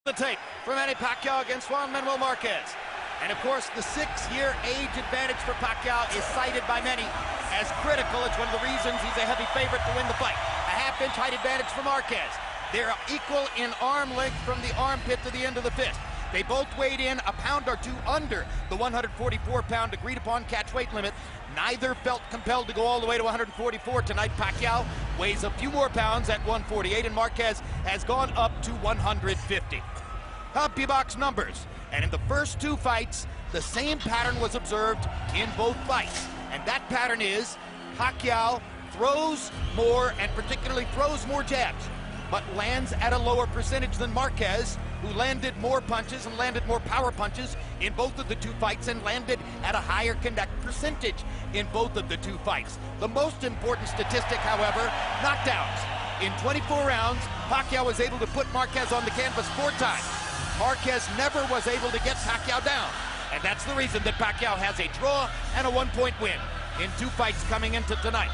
The tape for Manny Pacquiao against Juan Manuel Marquez. And of course, the 6-year age advantage for Pacquiao is cited by many as critical. It's one of the reasons he's a heavy favorite to win the fight. A half-inch height advantage for Marquez. They're equal in arm length from the armpit to the end of the fist. They both weighed in a pound or two under the 144-pound agreed-upon catch weight limit. Neither felt compelled to go all the way to 144 tonight. Pacquiao weighs a few more pounds at 148, and Marquez has gone up to 150. CompuBox numbers, and in the first two fights, the same pattern was observed in both fights, and that pattern is Pacquiao throws more, and particularly throws more jabs, but lands at a lower percentage than Marquez, who landed more punches and landed more power punches in both of the two fights and landed at a higher connect percentage in both of the two fights. The most important statistic, however, knockdowns. In 24 rounds, Pacquiao was able to put Marquez on the canvas 4 times. Marquez never was able to get Pacquiao down, and that's the reason that Pacquiao has a draw and a 1-point win in 2 fights coming into tonight.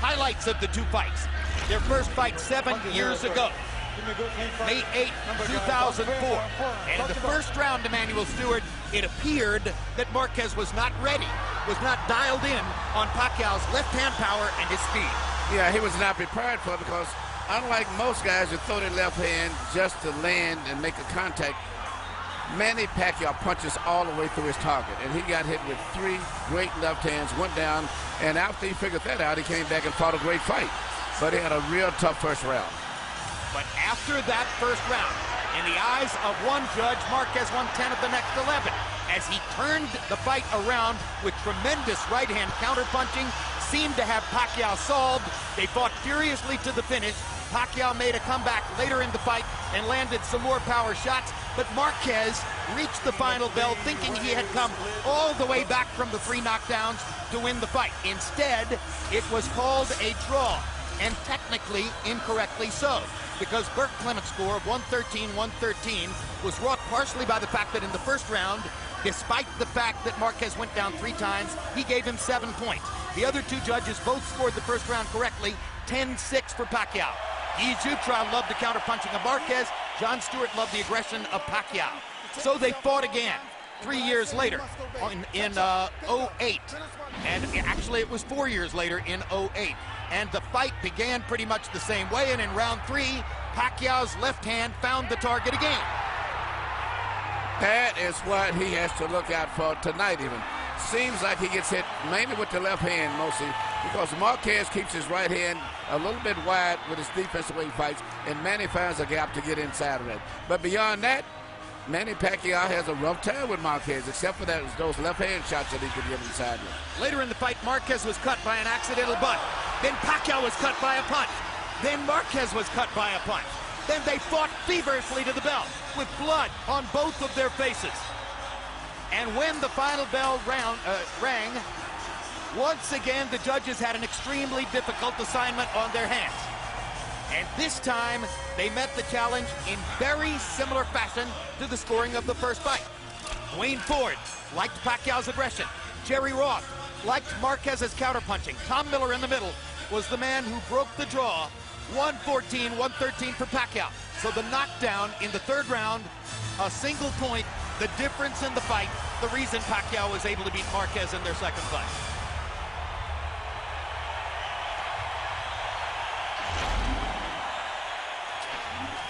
Highlights of the 2 fights. Their first fight 7 years ago, May 8, 2004. And in the first round, Emanuel Steward, it appeared that Marquez was not ready, was not dialed in on Pacquiao's left-hand power and his speed. Yeah, he was not prepared for it because unlike most guys who throw their left hand just to land and make a contact, Manny Pacquiao punches all the way through his target, and he got hit with 3 great left hands, went down, and after he figured that out, he came back and fought a great fight. But he had a real tough first round. But after that first round, in the eyes of one judge, Marquez won 10 of the next 11. As he turned the fight around with tremendous right-hand counterpunching, seemed to have Pacquiao solved. They fought furiously to the finish. Pacquiao made a comeback later in the fight and landed some more power shots, but Marquez reached the final bell thinking he had come all the way back from the 3 knockdowns to win the fight. Instead, it was called a draw, and technically incorrectly so, because Burt Clement's score of 113-113 was wrought partially by the fact that in the first round, despite the fact that Marquez went down 3 times, he gave him 7 points. The other 2 judges both scored the first round correctly, 10-6 for Pacquiao. Guy Jutras loved the counterpunching of Marquez. Jon Stewart loved the aggression of Pacquiao. So they fought again 3 years later in 08. And actually it was 4 years later in 08. And the fight began pretty much the same way, and in round 3, Pacquiao's left hand found the target again. That is what he has to look out for tonight even. Seems like he gets hit mainly with the left hand mostly because Marquez keeps his right hand a little bit wide with his defensive way he fights, and Manny finds a gap to get inside of it. But beyond that, Manny Pacquiao has a rough time with Marquez, except for those left-hand shots that he could get inside with. Later in the fight, Marquez was cut by an accidental bunt. Then Pacquiao was cut by a punch. Then Marquez was cut by a punch. Then they fought feverishly to the bell with blood on both of their faces. And when the final bell rang, once again, the judges had an extremely difficult assignment on their hands. And this time, they met the challenge in very similar fashion to the scoring of the first fight. Wayne Ford liked Pacquiao's aggression. Jerry Roth liked Marquez's counterpunching. Tom Miller in the middle was the man who broke the draw. 114-113 for Pacquiao. So the knockdown in the 3rd round, a single point, the difference in the fight, the reason Pacquiao was able to beat Marquez in their 2nd fight.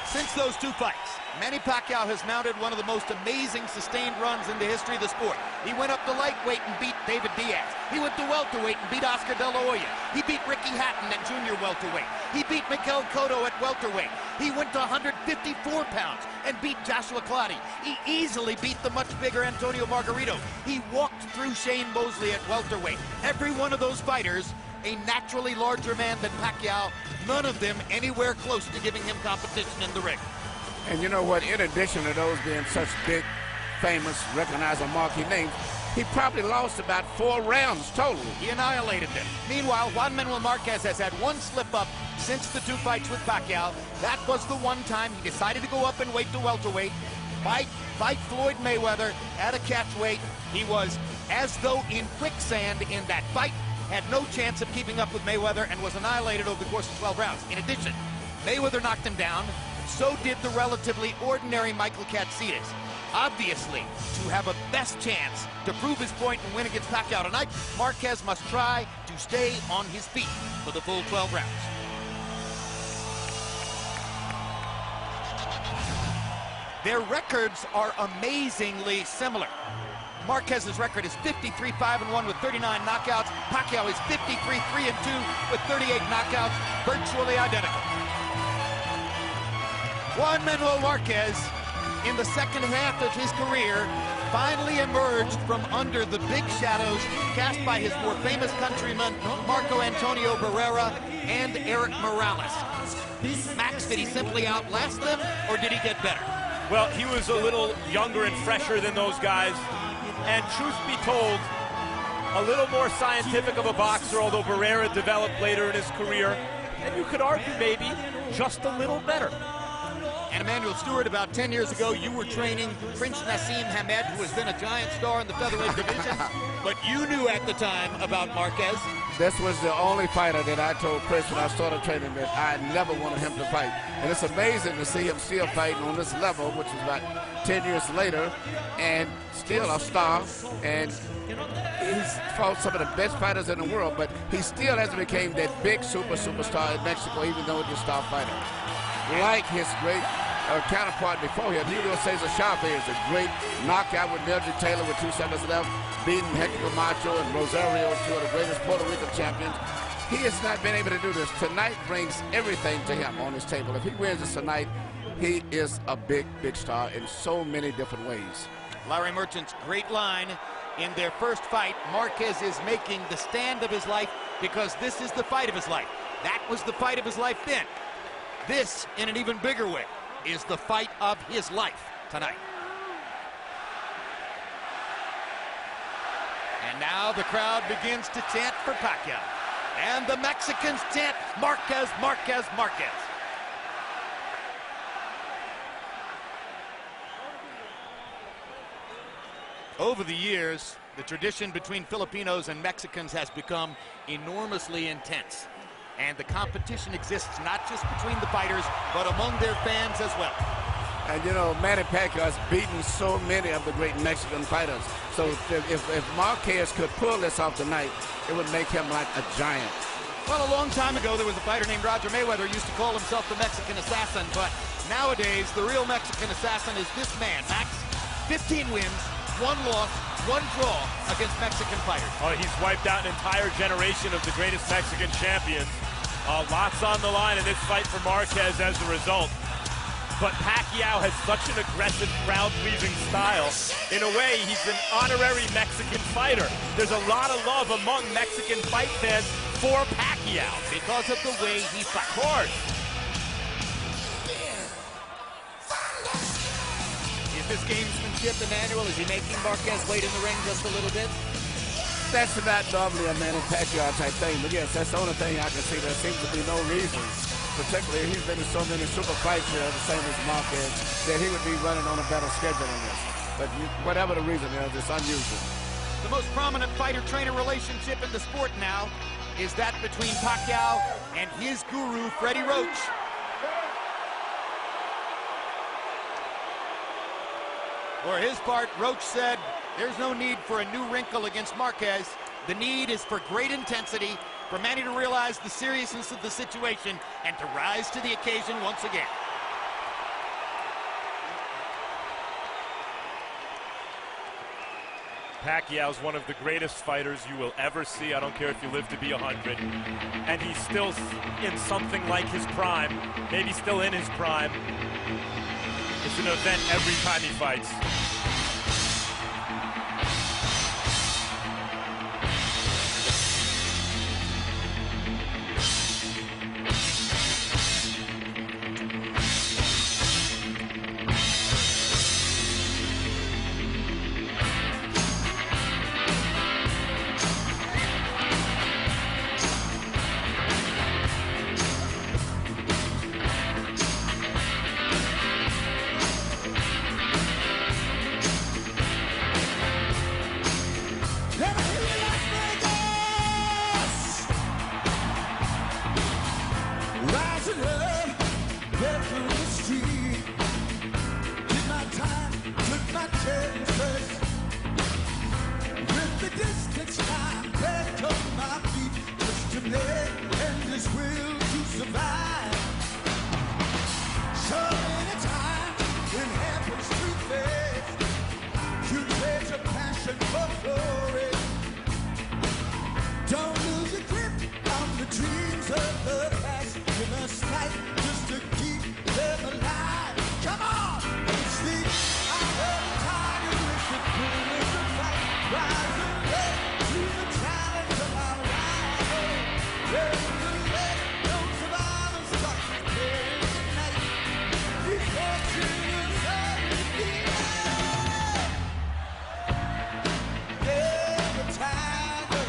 Since those 2 fights, Manny Pacquiao has mounted one of the most amazing sustained runs in the history of the sport. He went up to lightweight and beat David Diaz. He went to welterweight and beat Oscar De La Hoya. He beat Ricky Hatton at junior welterweight. He beat Miguel Cotto at welterweight. He went to 154 pounds and beat Joshua Clottey. He easily beat the much bigger Antonio Margarito. He walked through Shane Mosley at welterweight. Every one of those fighters, a naturally larger man than Pacquiao, none of them anywhere close to giving him competition in the ring. And you know what, in addition to those being such big, famous, recognizable marquee names, he probably lost about 4 rounds total. He annihilated them. Meanwhile, Juan Manuel Marquez has had 1 slip-up since the 2 fights with Pacquiao. That was the one time he decided to go up and weight to welterweight, fight Floyd Mayweather at a catchweight. He was as though in quicksand in that fight, had no chance of keeping up with Mayweather, and was annihilated over the course of 12 rounds. In addition, Mayweather knocked him down, so did the relatively ordinary Michael Katsidis. Obviously, to have a best chance to prove his point and win against Pacquiao tonight, Marquez must try to stay on his feet for the full 12 rounds. Their records are amazingly similar. Marquez's record is 53-5-1 with 39 knockouts. Pacquiao is 53-3-2 with 38 knockouts, virtually identical. Juan Manuel Marquez, in the second half of his career, finally emerged from under the big shadows cast by his more famous countrymen, Marco Antonio Barrera and Erik Morales. Max, did he simply outlast them, or did he get better? Well, he was a little younger and fresher than those guys, and truth be told, a little more scientific of a boxer, although Barrera developed later in his career, and you could argue maybe just a little better. And Emmanuel Stewart, about 10 years ago, you were training Prince Nassim Hamed, who has been a giant star in the featherweight division, but you knew at the time about Marquez. This was the only fighter that I told Chris when I started training that I never wanted him to fight. And it's amazing to see him still fighting on this level, which is about 10 years later, and still a star. And he's fought some of the best fighters in the world, but he still hasn't become that big superstar in Mexico, even though he's a star fighter. Like his great counterpart before him, Julio Cesar Chavez is a great knockout with Mildred Taylor with 2 seconds left, beating Hector Camacho and Rosario, 2 of the greatest Puerto Rican champions. He has not been able to do this. Tonight brings everything to him on his table. If he wins this tonight, he is a big star in so many different ways. Larry Merchant's great line in their first fight. Marquez is making the stand of his life because this is the fight of his life. That was the fight of his life then. This, in an even bigger way, is the fight of his life tonight. And now the crowd begins to chant for Pacquiao. And the Mexicans chant, Marquez, Marquez, Marquez. Over the years, the tradition between Filipinos and Mexicans has become enormously intense. And the competition exists not just between the fighters, but among their fans as well. And you know, Manny Pacquiao has beaten so many of the great Mexican fighters. So if Marquez could pull this off tonight, it would make him like a giant. Well, a long time ago, there was a fighter named Roger Mayweather who used to call himself the Mexican Assassin, but nowadays, the real Mexican Assassin is this man, Max. 15 wins, 1 loss, 1 draw against Mexican fighters. Oh, he's wiped out an entire generation of the greatest Mexican champions. Lots on the line in this fight for Marquez as a result. But Pacquiao has such an aggressive, crowd-pleasing style. In a way, he's an honorary Mexican fighter. There's a lot of love among Mexican fight fans for Pacquiao because of the way he fights. Of course. Is this gamesmanship, Emmanuel? Is he making Marquez wait in the ring just a little bit? That's not normally a Manny Pacquiao type thing, but yes, that's the only thing I can see. There seems to be no reason, particularly he's been in so many super fights here, the same as Marquez, that he would be running on a better schedule than this. But whatever the reason is, it's unusual. The most prominent fighter-trainer relationship in the sport now is that between Pacquiao and his guru, Freddie Roach. For his part, Roach said, there's no need for a new wrinkle against Marquez. The need is for great intensity, for Manny to realize the seriousness of the situation and to rise to the occasion once again. Pacquiao's one of the greatest fighters you will ever see. I don't care if you live to be 100. And he's still in something like his prime, maybe still in his prime. It's an event every time he fights. my chances. With the distance I back on my feet, just to make endless will to survive. So many times it happens too fast. You trade your passion for glory. Don't lose your grip on the dreams of the past. You must fight just to keep them alive. Come on, it's the hour of tiger with the coolness to fight. Rising up to the challenge of our rival. There's the let no survivors start to play tonight. These fortunes are in the air. Yeah, the tiger.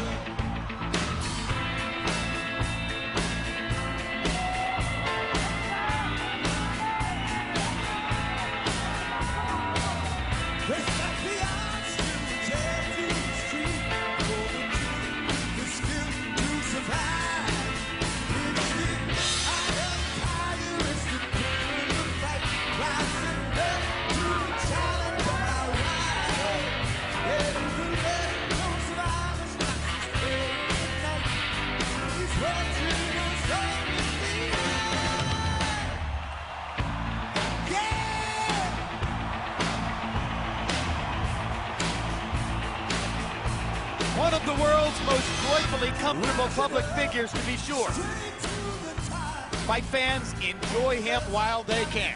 They stop the odds to return to the street. For the truth is still to survive. It's the eye of the tiger, it's the pulling the fight. Rising up to the challenge of our rival. Every let no survivors not to stay tonight. These fortunes are in the air. Yeah! One of the world's most joyfully comfortable public figures, to be sure. Fight fans enjoy him while they can.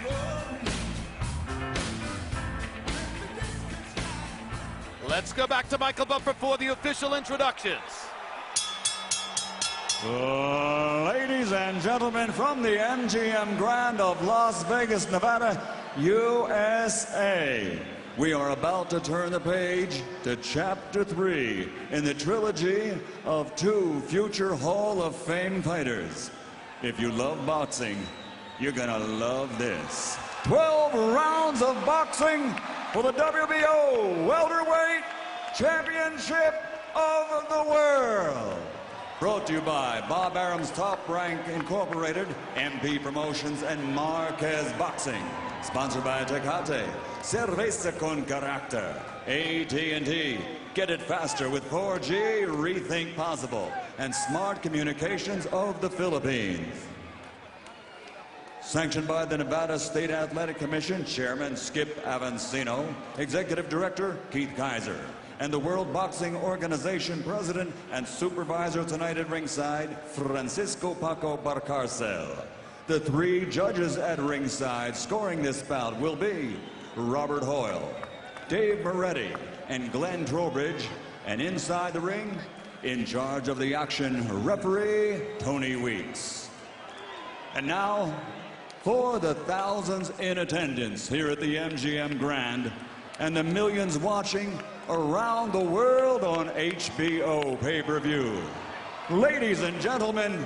Let's go back to Michael Buffer for the official introductions. Ladies and gentlemen, from the MGM Grand of Las Vegas, Nevada, USA, we are about to turn the page to Chapter 3 in the trilogy of 2 future Hall of Fame fighters. If you love boxing, you're gonna love this. 12 rounds of boxing for the WBO Welterweight Championship of the World. Brought to you by Bob Arum's Top Rank Incorporated, MP Promotions, and Marquez Boxing. Sponsored by Tecate, Cerveza con Carácter, AT&T. Get it faster with 4G, rethink possible, and Smart Communications of the Philippines. Sanctioned by the Nevada State Athletic Commission, Chairman Skip Avancino, Executive Director Keith Kaiser, and the World Boxing Organization President and Supervisor tonight at ringside, Francisco Paco Barcarcel. The 3 judges at ringside scoring this bout will be Robert Hoyle, Dave Moretti, and Glenn Trowbridge. And inside the ring, in charge of the action, referee Tony Weeks. And now, for the thousands in attendance here at the MGM Grand and the millions watching around the world on HBO pay-per-view. Ladies and gentlemen,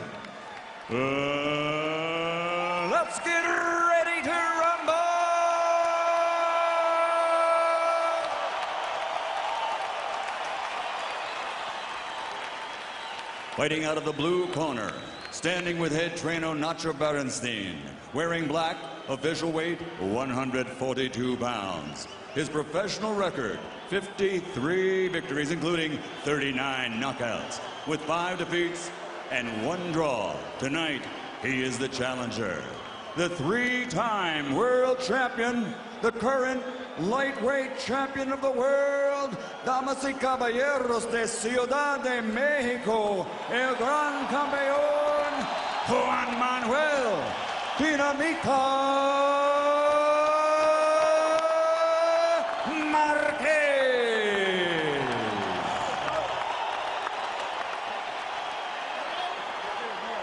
let's get ready to rumble! Fighting out of the blue corner, standing with head trainer Nacho Berenstein, wearing black, official weight 142 pounds. His professional record, 53 victories, including 39 knockouts, with 5 defeats and 1 draw. Tonight, he is the challenger. The 3-time world champion, the current lightweight champion of the world, damas y caballeros de Ciudad de Mexico, el gran campeón, Juan Manuel Dinamita Marquez.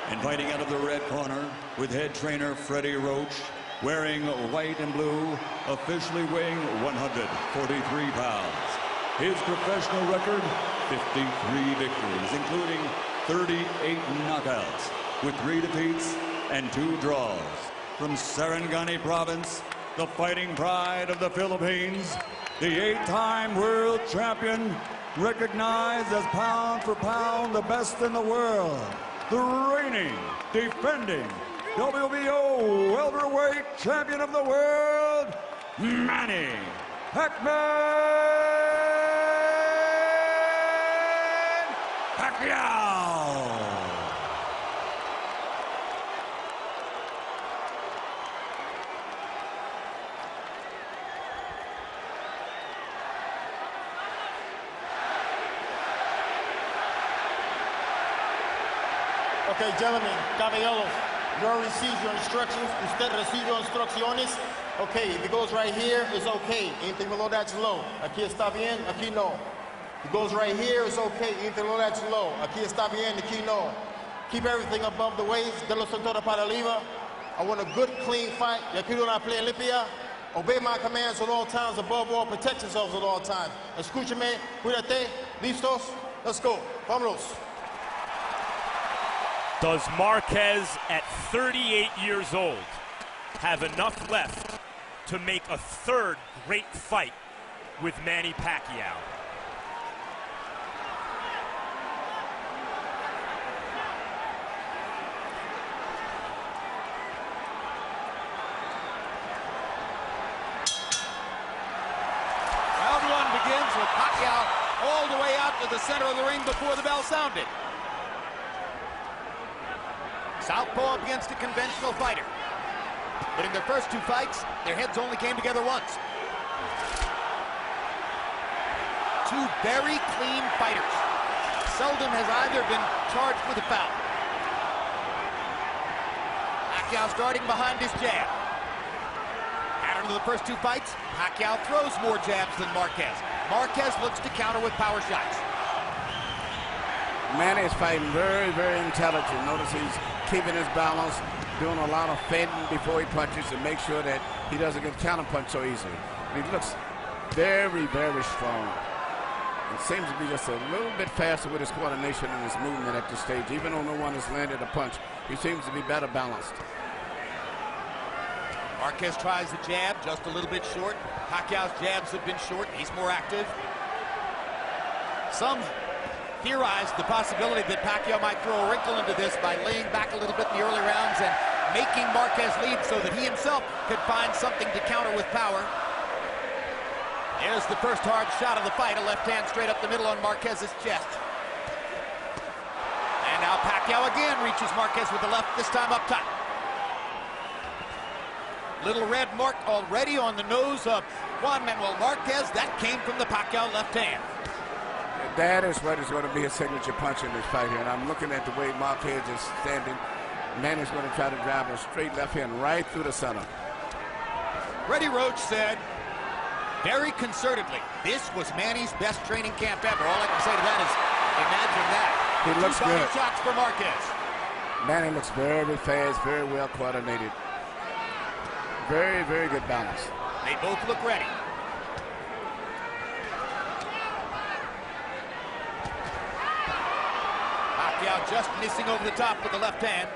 And fighting out of the red corner with head trainer Freddie Roach, wearing white and blue, officially weighing 143 pounds. His professional record, 53 victories, including 38 knockouts, with 3 defeats and 2 draws. From Sarangani Province, the fighting pride of the Philippines, the 8-time world champion, recognized as pound for pound the best in the world, the reigning, defending WBO welterweight champion of the world, Manny Pac-Man Pacquiao. Okay, gentlemen, caballeros, you already received your instructions. Usted recibió instrucciones. Okay, if it goes right here, it's okay. Anything below that's low. Aquí está bien, aquí no. If it goes right here, it's okay. Anything below that's low. Aquí está bien, aquí no. Keep everything above the waist. De los cintura para arriba. I want a good, clean fight. Y aquí una pelea limpia. Obey my commands at all times. Above all, protect yourselves at all times. Escúchame, cuídate. Listos? Let's go. Vámonos. Does Marquez, at 38 years old, have enough left to make a third great fight with Manny Pacquiao? Round one begins with Pacquiao all the way out to the center of the ring before the bell sounded. Southpaw against a conventional fighter. But in their first two fights, their heads only came together once. Two very clean fighters. Seldom has either been charged with a foul. Pacquiao starting behind his jab. Pattern of the first two fights, Pacquiao throws more jabs than Marquez. Marquez looks to counter with power shots. Manny is fighting very, very intelligent. Notice he's keeping his balance, doing a lot of fending before he punches to make sure that he doesn't get counterpunched so easily. He looks very, very strong. It seems to be just a little bit faster with his coordination and his movement at this stage. Even though no one has landed a punch, he seems to be better balanced. Marquez tries the jab, just a little bit short. Pacquiao's jabs have been short. He's more active. Some theorized the possibility that Pacquiao might throw a wrinkle into this by laying back a little bit in the early rounds and making Marquez lead so that he himself could find something to counter with power. There's the first hard shot of the fight, a left hand straight up the middle on Marquez's chest. And now Pacquiao again reaches Marquez with the left, this time up top. Little red mark already on the nose of Juan Manuel Marquez. That came from the Pacquiao left hand. That is what is going to be his signature punch in this fight here. And I'm looking at the way Marquez is standing. Manny's going to try to drive a straight left hand right through the center. Freddie Roach said, very concertedly, this was Manny's best training camp ever. All I can say to that is, imagine that. He looks Two body good. shots for Marquez. Manny looks very fast, very well coordinated. Very, very good balance. They both look ready. Pacquiao just missing over the top with the left hand.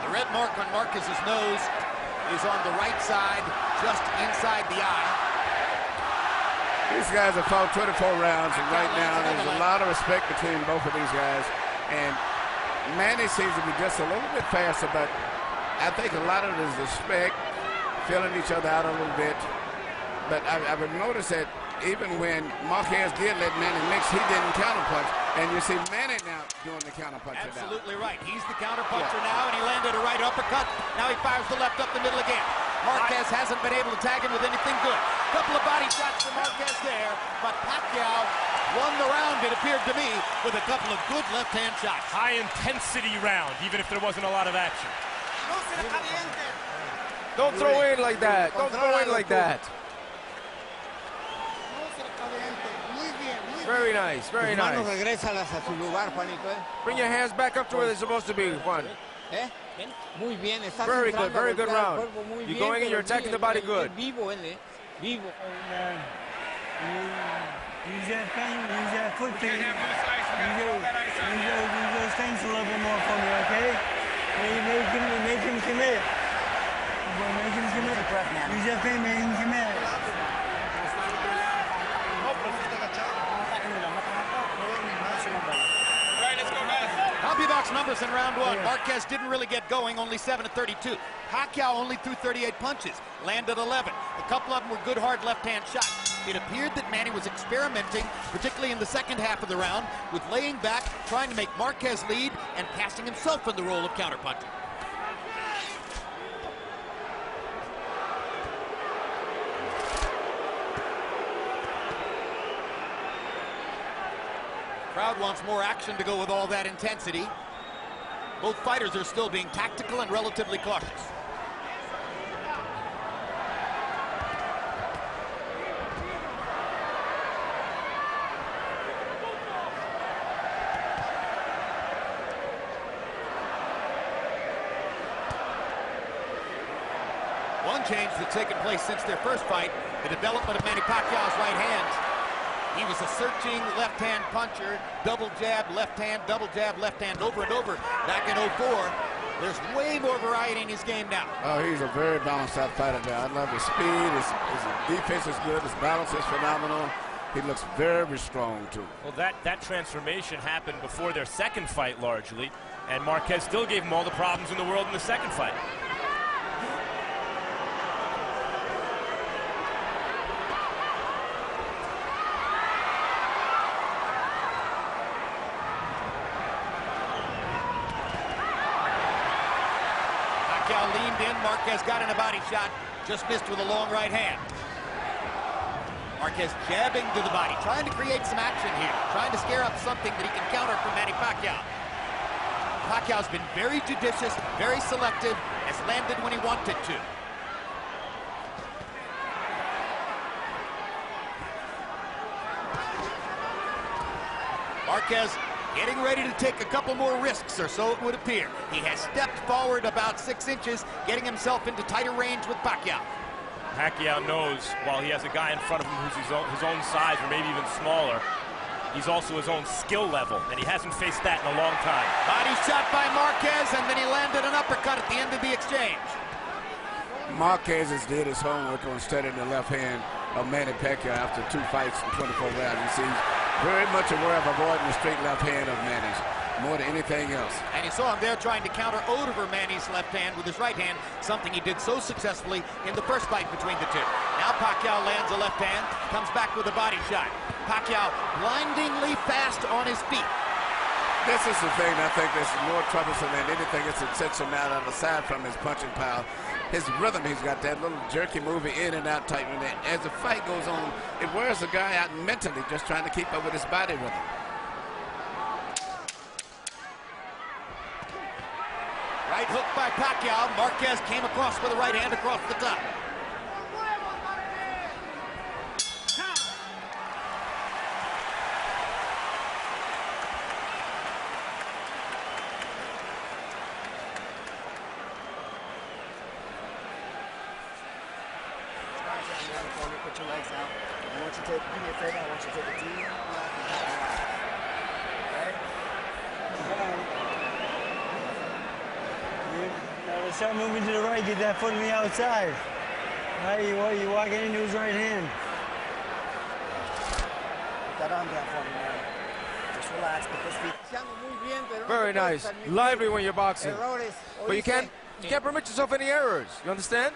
The red mark on Marquez's nose is on the right side, just inside the eye. These guys have fought 24 rounds, and right now there's a lot of respect between both of these guys. And Manny seems to be just a little bit faster, but I think a lot of it is respect, feeling each other out a little bit. But I would notice that even when Marquez did let Manny mix, he didn't counterpunch. And you see Manny now doing the counterpuncher now. Absolutely right. He's the counterpuncher now, and he landed a right uppercut. Now he fires the left up the middle again. Marquez hasn't been able to tag him with anything good. Couple of body shots for Marquez there, but Pacquiao won the round, it appeared to me, with a couple of good left-hand shots. High-intensity round, even if there wasn't a lot of action. Don't throw in like that. Don't throw in like that. Very nice, very nice. Bring your hands back up to where they're supposed to be, Juan. Very good, very good round. You're going in, you're attacking the body good. Vivo él, vivo. Use that thing, use that foot thing. Use those things a little bit more for me, okay? Make him commit. Make him commit. Use that thing, make him commit. box numbers in round one. Marquez didn't really get going, only 7 of 32. Pacquiao only threw 38 punches, landed 11. A couple of them were good, hard left-hand shots. It appeared that Manny was experimenting, particularly in the second half of the round, with laying back, trying to make Marquez lead, and casting himself in the role of counterpuncher. Crowd wants more action to go with all that intensity. Both fighters are still being tactical and relatively cautious. One change that's taken place since their first fight, the development of Manny Pacquiao's right hand. He was a searching left-hand puncher, double jab, left hand, over and over back in 04. There's way more variety in his game now. Oh, he's a very balanced out fighter now. I love his speed, his defense is good, his balance is phenomenal. He looks very strong, too. Well, that transformation happened before their second fight, largely, and Marquez still gave him all the problems in the world in the second fight. Leaned in, Marquez got in a body shot, just missed with a long right hand. Marquez jabbing to the body, trying to create some action here, trying to scare up something that he can counter from Manny Pacquiao. Pacquiao's been very judicious, very selective, has landed when he wanted to. Marquez getting ready to take a couple more risks, or so it would appear. He has stepped forward about 6 inches, getting himself into tighter range with Pacquiao. Pacquiao knows while he has a guy in front of him who's his own size, or maybe even smaller, he's also his own skill level, and he hasn't faced that in a long time. Body shot by Marquez, and then he landed an uppercut at the end of the exchange. Marquez has did his homework on studying the left hand of Manny Pacquiao after 2 fights in 24 rounds. You see, very much aware of avoiding the straight left hand of Manny's, more than anything else. And you saw him there trying to counter over Manny's left hand with his right hand, something he did so successfully in the first fight between the two. Now Pacquiao lands a left hand, comes back with a body shot. Pacquiao blindingly fast on his feet. This is the thing I think that's more troublesome than anything that's intentional now, aside from his punching power. His rhythm, he's got that little jerky moving in and out tight. As the fight goes on, it wears the guy out mentally just trying to keep up with his body rhythm. Right hook by Pacquiao. Marquez came across with a right hand across the top. Put your legs out. I want you to take, do me a favor, I want you to take a deep breath and back out. Now start moving to the right, get that foot on the outside. Right, you're walking into his right hand. Put that arm down for me, man. Just relax, put those feet. Very nice. Lively when you're boxing. But you can't permit yourself any errors. You understand?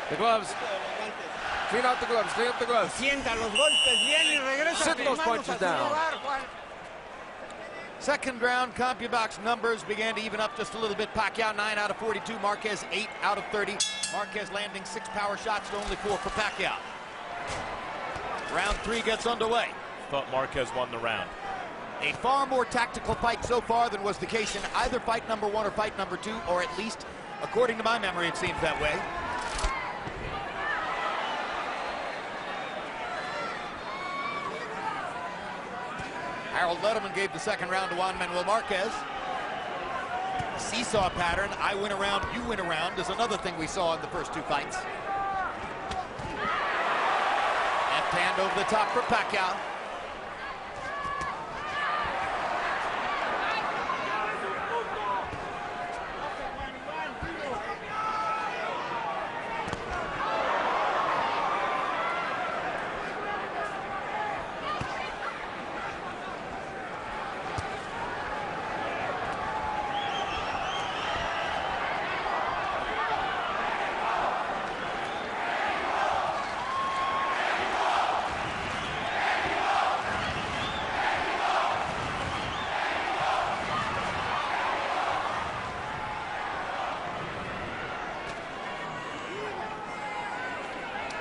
The gloves. Clean out the gloves. Clean up the gloves. Sit those punches down. Second round, CompuBox numbers began to even up just a little bit. Pacquiao 9 out of 42, Marquez 8 out of 30. Marquez landing 6 power shots to only 4 for Pacquiao. Round 3 gets underway. Thought Marquez won the round. A far more tactical fight so far than was the case in either fight number 1 or fight number 2, or at least, according to my memory, it seems that way. Harold Letterman gave the second round to Juan Manuel Marquez. Seesaw pattern, I win a round, you win a round, is another thing we saw in the first 2 fights. Left hand over the top for Pacquiao.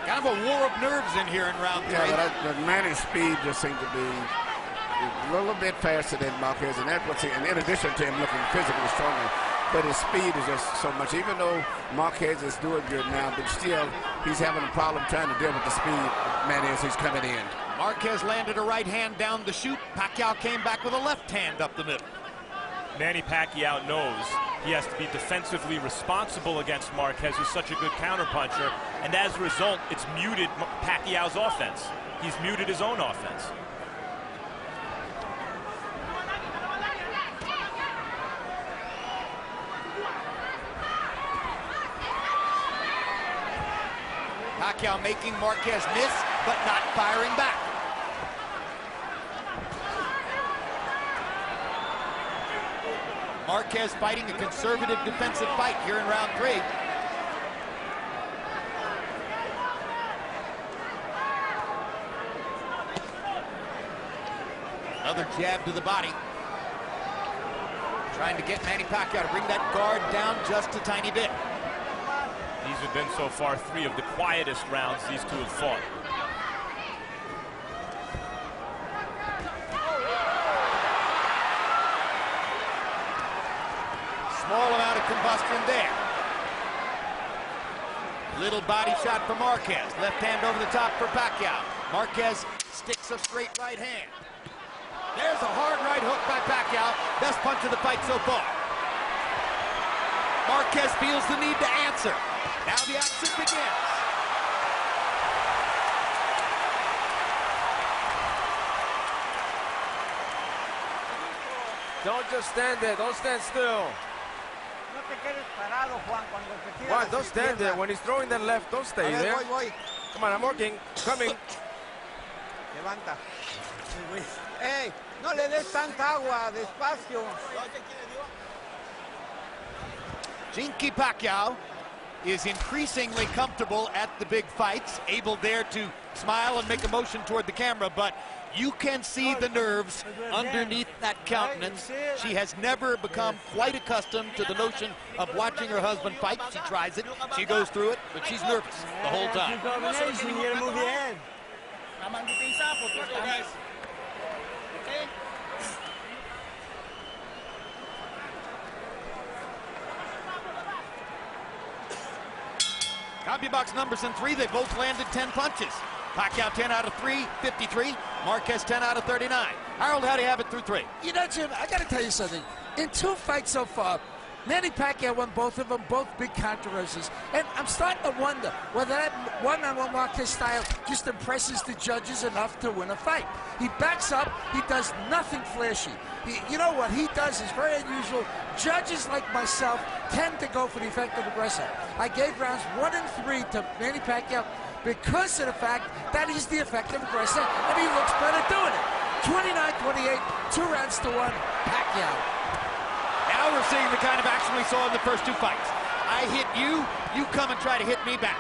Kind of a war of nerves in here in round 3. Yeah, but Manny's speed just seemed to be a little bit faster than Marquez, and that was in addition to him looking physically stronger. But his speed is just so much. Even though Marquez is doing good now, but still he's having a problem trying to deal with the speed Manny as he's coming in. Marquez landed a right hand down the chute. Pacquiao came back with a left hand up the middle. Manny Pacquiao knows he has to be defensively responsible against Marquez, who's such a good counterpuncher, and as a result, it's muted Pacquiao's offense. He's muted his own offense. Pacquiao making Marquez miss, but not firing back. Marquez fighting a conservative defensive fight here in round 3. Another jab to the body. Trying to get Manny Pacquiao to bring that guard down just a tiny bit. These have been so far 3 of the quietest rounds these two have fought. Small amount of combustion there. Little body shot for Marquez. Left hand over the top for Pacquiao. Marquez sticks a straight right hand. There's a hard right hook by Pacquiao. Best punch of the fight so far. Marquez feels the need to answer. Now the action begins. Don't just stand there. Don't stand still. Juan, don't stand there. When he's throwing that left, don't stay there. Come on, I'm working. Coming. Levanta. Hey, no le des tanta agua, despacio. Jinky Pacquiao is increasingly comfortable at the big fights, able there to smile and make a motion toward the camera, but you can see the nerves underneath that countenance. She has never become quite accustomed to the notion of watching her husband fight. She tries it, she goes through it, but she's nervous the whole time. CompuBox numbers in 3, they both landed 10 punches. Pacquiao 10 out of 3, 53. Marquez 10 out of 39. Harold, how do you have it through 3? You know, Jim, I got to tell you something. In 2 fights so far, Manny Pacquiao won both of them, both big controversies. And I'm starting to wonder whether that one-on-one Marquez style just impresses the judges enough to win a fight. He backs up. He does nothing flashy. You know what he does is very unusual. Judges like myself tend to go for the effective aggressor. I gave rounds 1 and 3 to Manny Pacquiao because of the fact that he's the effective aggressor, and he looks better doing it. 29-28, 2 rounds to 1, Pacquiao. Now we're seeing the kind of action we saw in the first 2 fights. I hit you, you come and try to hit me back.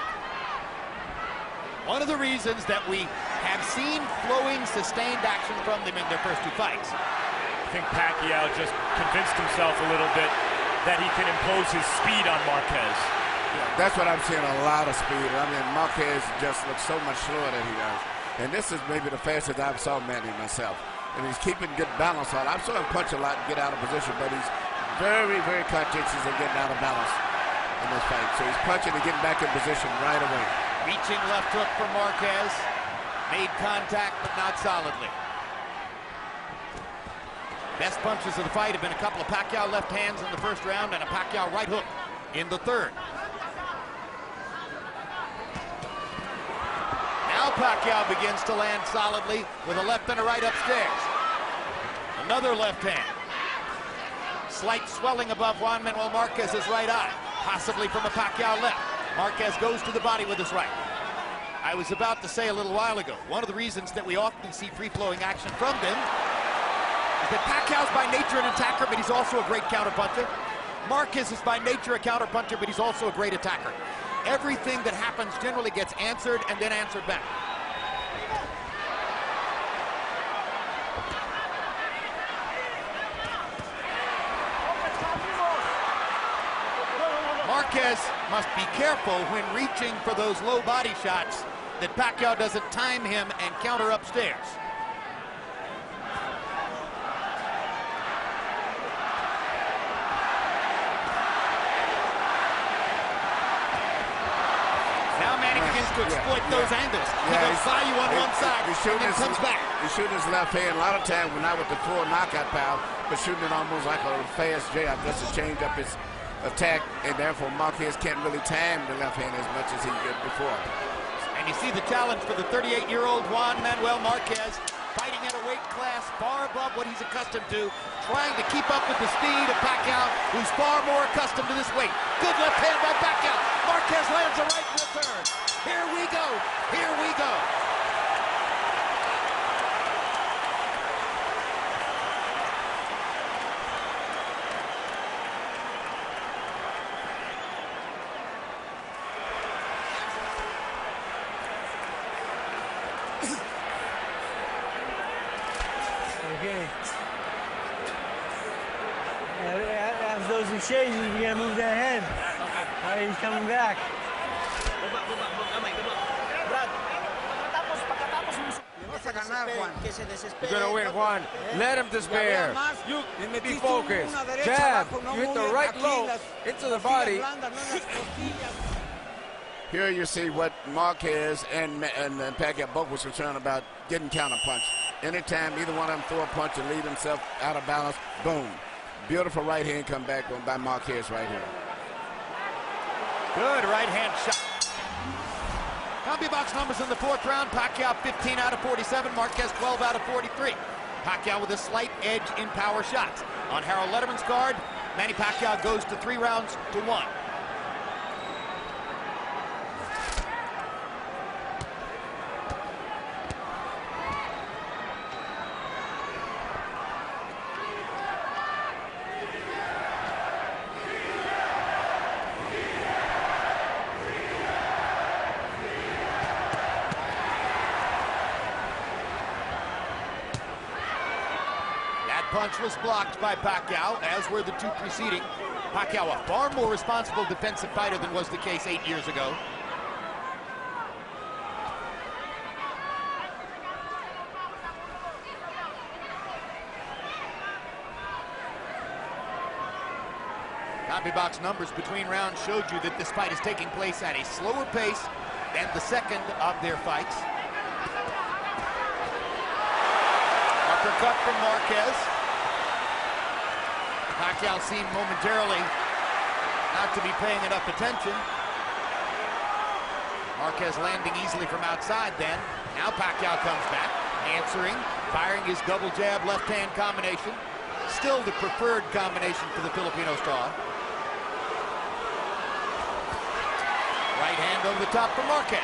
One of the reasons that we have seen flowing, sustained action from them in their first 2 fights. I think Pacquiao just convinced himself a little bit that he can impose his speed on Marquez. Yeah, that's what I'm seeing, a lot of speed. I mean, Marquez just looks so much slower than he does. And this is maybe the fastest I've saw Manny myself. And he's keeping good balance on. I've saw him punch a lot and get out of position, but he's very, very conscientious of getting out of balance in this fight. So he's punching and getting back in position right away. Reaching left hook for Marquez. Made contact, but not solidly. Best punches of the fight have been a couple of Pacquiao left hands in the first round and a Pacquiao right hook in the third. Now Pacquiao begins to land solidly with a left and a right upstairs. Another left hand. Slight swelling above Juan Manuel Marquez's right eye, possibly from a Pacquiao left. Marquez goes to the body with his right. I was about to say a little while ago, one of the reasons that we often see free-flowing action from them is that Pacquiao's by nature an attacker, but he's also a great counterpuncher. Marquez is by nature a counterpuncher, but he's also a great attacker. Everything that happens generally gets answered and then answered back. Marquez must be careful when reaching for those low body shots that Pacquiao doesn't time him and counter upstairs. Now Manny begins to exploit those angles. He goes by you on one side and then comes back. He's shooting his left hand. A lot of times, not with the full knockout power, but shooting it almost like a fast jab just to change up his attack, and therefore Marquez can't really time the left hand as much as he did before. And you see the challenge for the 38-year-old Juan Manuel Marquez, fighting at a weight class far above what he's accustomed to, trying to keep up with the speed of Pacquiao, who's far more accustomed to this weight. Good left hand by Pacquiao. Marquez lands a right return. Here we go. Here we go. Okay. After those exchanges, we gotta move that head. All right, he's coming back. You're gonna win, Juan. Let him despair. You be focused. Jab. You hit the right low into the body. Here you see what Marquez and Pacquiao both was concerned about, getting counterpunched. Anytime either one of them throw a punch and leave himself out of balance, boom. Beautiful right hand come back by Marquez right here. Good right hand shot. CompuBox numbers in the fourth round. Pacquiao 15 out of 47. Marquez 12 out of 43. Pacquiao with a slight edge in power shots. On Harold Letterman's card, Manny Pacquiao goes to 3 rounds to 1. Punch was blocked by Pacquiao, as were the 2 preceding. Pacquiao, a far more responsible defensive fighter than was the case 8 years ago. CompuBox numbers between rounds showed you that this fight is taking place at a slower pace than the second of their fights. Uppercut from Marquez. Pacquiao seemed momentarily not to be paying enough attention. Marquez landing easily from outside then. Now Pacquiao comes back, answering, firing his double jab left hand combination. Still the preferred combination for the Filipino star. Right hand over the top for Marquez.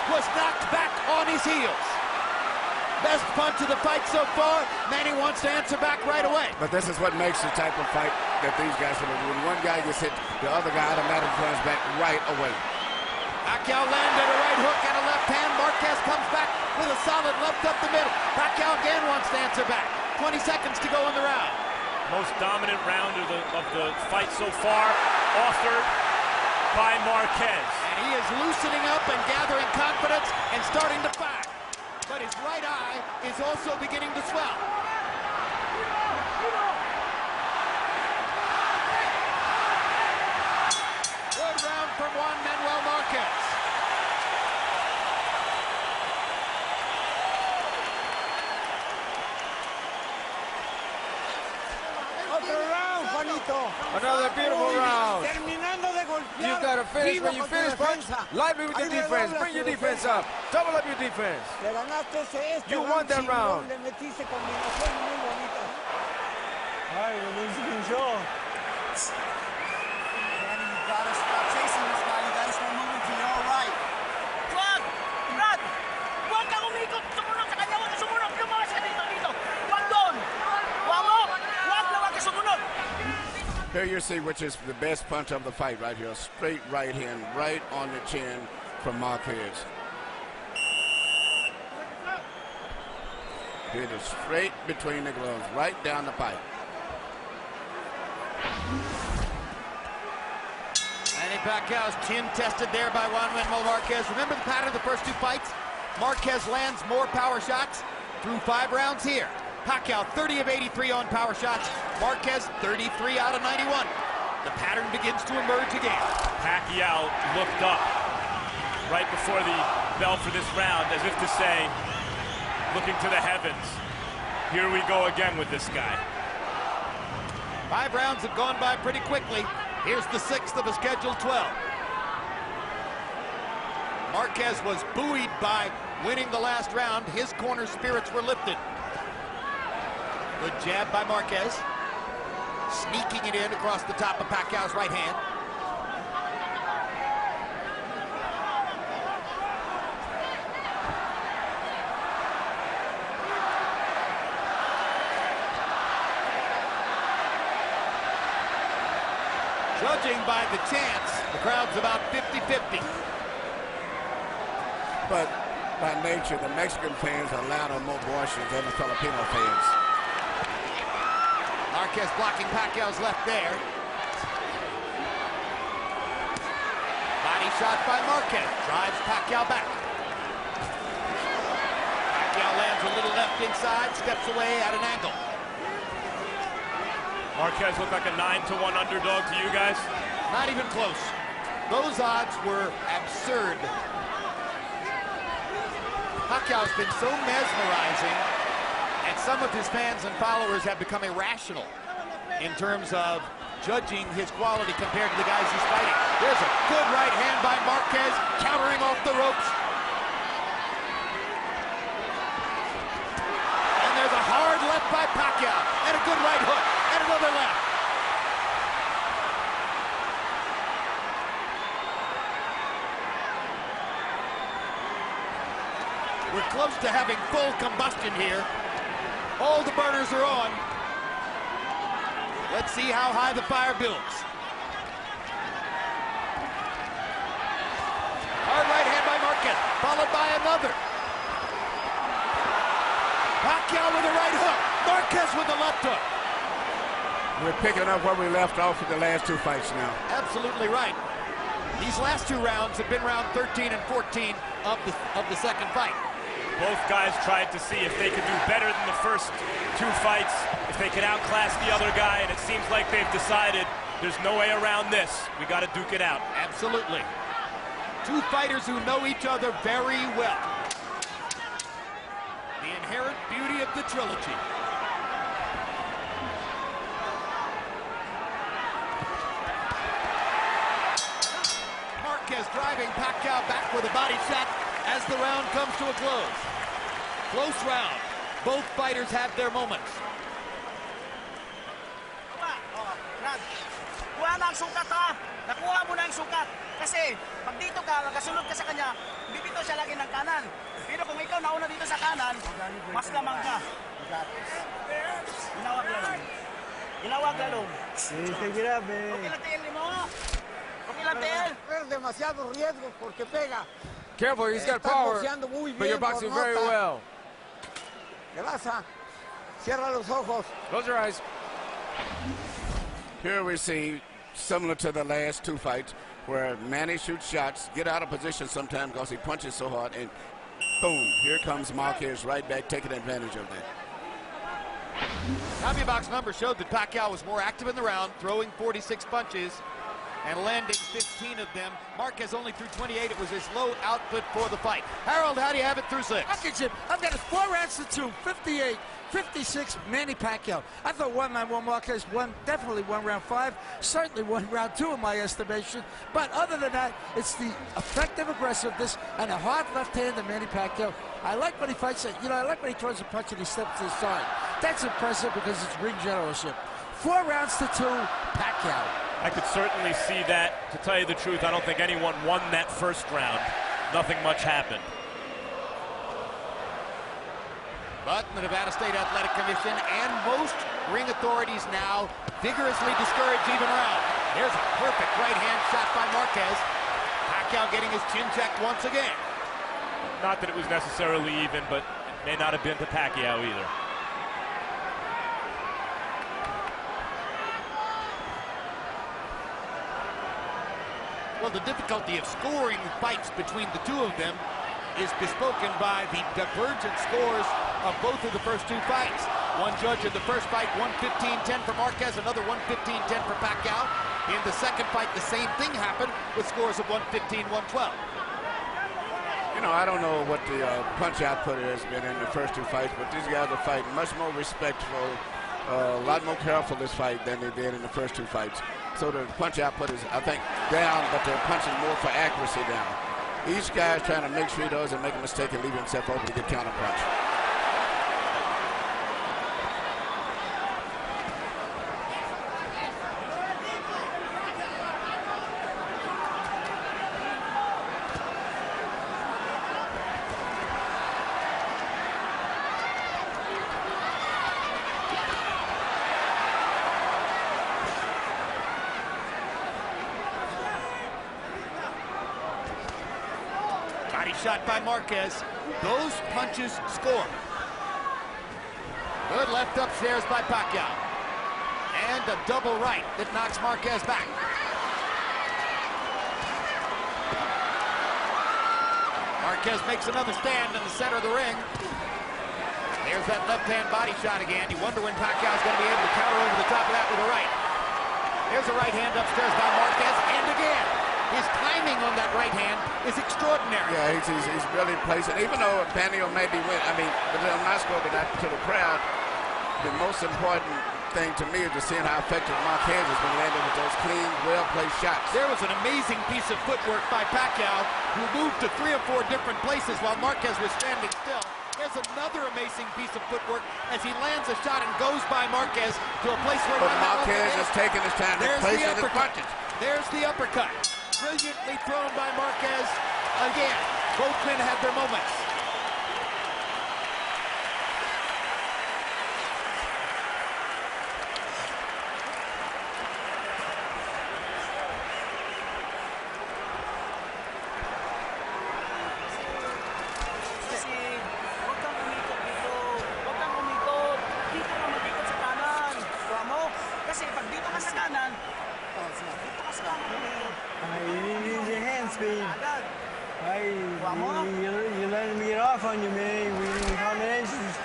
Was knocked back on his heels. Best punch of the fight so far. Manny wants to answer back right away. But this is what makes the type of fight that these guys are doing. When one guy gets hit, the other guy automatically comes back right away. Pacquiao landed a right hook and a left hand. Marquez comes back with a solid left up the middle. Pacquiao again wants to answer back. 20 seconds to go in the round. Most dominant round of the fight so far, authored by Marquez. And he is loosening up and gathering confidence and starting to fire. But his right eye is also beginning to swell. Good round from Juan Manuel Marquez. Otro round, Juanito. Another beautiful round. Terminando de golpear. You gotta finish when you finish, punch. Lively with your defense. Bring your defense up. Double up your defense. You won that round. All right, we're losing control. Danny, you gotta stop chasing this guy. You gotta start moving to your right. Wag! Brad! Huwag kang umikot! Sumunod sa kanya! Huwag ka sumunod! Lumawas ka dito! Huwag doon! Huwag mo! Huwag ka sumunod! Here you see which is the best punch of the fight right here. Straight right hand, right on the chin from Marquez. Hit it straight between the gloves, right down the pipe. Manny Pacquiao's chin tested there by Juan Manuel Marquez. Remember the pattern of the first two fights? Marquez lands more power shots through 5 rounds here. Pacquiao 30 of 83 on power shots. Marquez 33 out of 91. The pattern begins to emerge again. Pacquiao looked up right before the bell for this round as if to say, looking to the heavens, here we go again with this guy. 5 rounds have gone by pretty quickly. Here's the 6th of a scheduled 12. Marquez was buoyed by winning the last round. His corner spirits were lifted. Good jab by Marquez. Sneaking it in across the top of Pacquiao's right hand. Judging by the chants, the crowd's about 50-50. But by nature, the Mexican fans are louder, more boisterous than the Filipino fans. Marquez blocking Pacquiao's left there. Body shot by Marquez. Drives Pacquiao back. Pacquiao lands a little left inside, steps away at an angle. Marquez looked like a 9-1 underdog to you guys? Not even close. Those odds were absurd. Pacquiao's been so mesmerizing, and some of his fans and followers have become irrational in terms of judging his quality compared to the guys he's fighting. There's a good right hand by Marquez, countering off the ropes. And there's a hard left by Pacquiao, and a good right hook, and another left. We're close to having full combustion here. All the burners are on. Let's see how high the fire builds. Hard right hand by Marquez, followed by another. Pacquiao with a right hook. Marquez with a left hook. We're picking up where we left off with the last 2 fights now. Absolutely right. These last 2 rounds have been round 13 and 14 of the second fight. Both guys tried to see if they could do better than the first 2 fights, if they could outclass the other guy, and it seems like they've decided there's no way around this. We got to duke it out. Absolutely. 2 fighters who know each other very well. The inherent beauty of the trilogy. Marquez driving Pacquiao back with a body shot as the round comes to a close. Close round. Both fighters have their moments. Brad, kuha na ang sukat ha. Nakuha mo na ang sukat. Kasi pag dito ka, nakasunod ka sa kanya, bibito siya lagi ng kanan. Pero kung ikaw nauna dito sa kanan, mas lamang ka. Inawag lalong. Inawag lalong. Take it up, man. Okay lang TL mo. Okay lang TL. Es demasiado riesgo porque pega. Careful, he's got power, but you're boxing very well. ¿Qué pasa? Cierra los ojos. Close your eyes. Here we see, similar to the last 2 fights, where Manny shoots shots, get out of position sometimes because he punches so hard, and boom, here comes Marquez right back, taking advantage of that. CompuBox numbers showed that Pacquiao was more active in the round, throwing 46 punches. and landing 15 of them. Marquez only threw 28. It was his low output for the fight. Harold, how do you have it through 6? I've got it 4 rounds to 2, 58, 56, Manny Pacquiao. I thought Juan Marquez definitely won round 5, certainly won round 2 in my estimation. But other than that, it's the effective aggressiveness and a hard left hand of Manny Pacquiao. I like when he fights it. You know, I like when he throws a punch and he steps to the side. That's impressive because it's ring generalship. 4 rounds to 2, Pacquiao. I could certainly see that. To tell you the truth, I don't think anyone won that first round. Nothing much happened. But the Nevada State Athletic Commission and most ring authorities now vigorously discourage even round. There's a perfect right hand shot by Marquez. Pacquiao getting his chin checked once again. Not that it was necessarily even, but it may not have been to Pacquiao either. Well, the difficulty of scoring fights between the two of them is bespoken by the divergent scores of both of the first 2 fights. One judge in the first fight, 115-10 for Marquez, another 115-10 for Pacquiao. In the second fight, the same thing happened with scores of 115-112. You know, I don't know what the punch output has been in the first 2 fights, but these guys are fighting much more respectful, a lot more careful this fight than they did in the first 2 fights. So the punch output is, I think, down, but they're punching more for accuracy down. Each guy's trying to make sure he doesn't make a mistake and leave himself open to get counter punch. Shot by Marquez. Those punches score. Good left upstairs by Pacquiao. And a double right that knocks Marquez back. Marquez makes another stand in the center of the ring. There's that left-hand body shot again. You wonder when Pacquiao's going to be able to counter over the top of that with a right. There's a right hand upstairs by Marquez, and again. His timing on that right hand is extraordinary. Yeah, he's really placing. Even though Pacquiao may be winning, I mean, but I'm not spoken that to the crowd. The most important thing to me is just seeing how effective Marquez has been landing with those clean, well-placed shots. There was an amazing piece of footwork by Pacquiao, who moved to 3 or 4 different places while Marquez was standing still. There's another amazing piece of footwork as he lands a shot and goes by Marquez to a place where Marquez is taking his time to place his punches. There's the uppercut. Brilliantly thrown by Marquez. Again, both men had their moments. Huwag kang umikot dito. Huwag kang umikot. Dito ka mag-ikot sa kanan. Kuha mo. Kasi pag dito ka sa kanan, dito ka sa kanan. You need your hand speed. Agad. You letting me get off on you, man. We need combinations.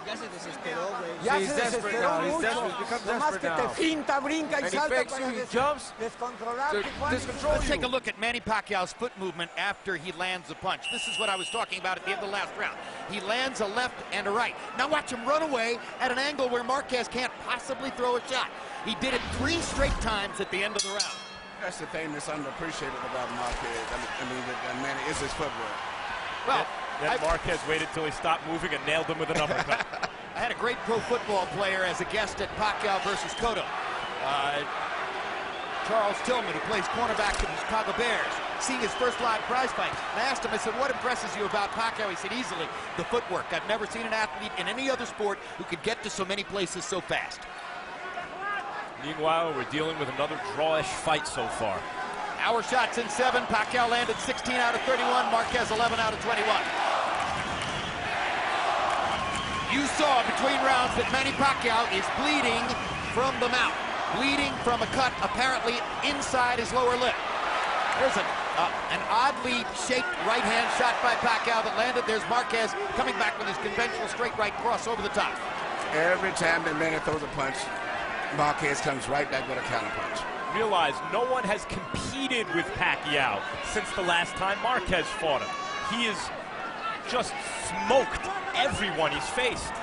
Ya se desesperó, güey. Ya He's se desperate desesperó now. He's mucho. desperate. He's become Nomás desperate que te now. finta, brinca y And he salta fakes para you, he jumps descontrolar. to Juan. discontrol Let's you. take a look at Manny Pacquiao's foot movement after he lands a punch. This is what I was talking about at the end of the last round. He lands a left and a right. Now watch him run away at an angle where Marquez can't possibly throw a shot. He did it 3 straight times at the end of the round. That's the thing that's underappreciated about Marquez. I mean, Manny, is his footwork. Well, Then Marquez waited till he stopped moving and nailed him with an uppercut. I had a great pro football player as a guest at Pacquiao versus Cotto. Charles Tillman, who plays cornerback for the Chicago Bears, seeing his first live prize fight. And I asked him, I said, what impresses you about Pacquiao? He said, easily, the footwork. I've never seen an athlete in any other sport who could get to so many places so fast. Meanwhile, we're dealing with another drawish fight so far. Our shots in 7. Pacquiao landed 16 out of 31. Marquez 11 out of 21. You saw between rounds that Manny Pacquiao is bleeding from the mouth. Bleeding from a cut apparently inside his lower lip. There's an oddly shaped right-hand shot by Pacquiao that landed. There's Marquez coming back with his conventional straight right cross over the top. Every time that Manny throws a punch, Marquez comes right back with a counterpunch. Realize no one has competed with Pacquiao since the last time Marquez fought him. He has just smoked everyone he's faced.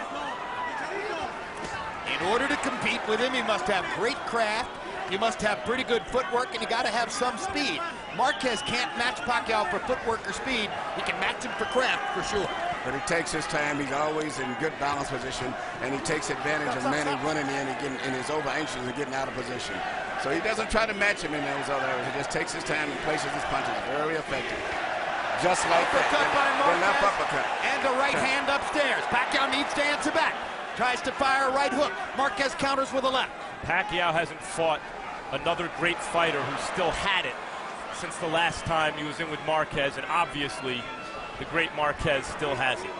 In order to compete with him, you must have great craft, you must have pretty good footwork, and you got to have some speed. Marquez can't match Pacquiao for footwork or speed. He can match him for craft, for sure. But he takes his time. He's always in good balance position, and he takes advantage of Manny running in and is over anxious and getting out of position. So he doesn't try to match him in those other areas. He just takes his time and places his punches. Very effective. Just like Uppercut by that. Marquez, The left uppercut. and a right hand upstairs. Pacquiao needs to answer back. Tries to fire a right hook. Marquez counters with a left. Pacquiao hasn't fought another great fighter who still had it since the last time he was in with Marquez, and obviously the great Marquez still has it.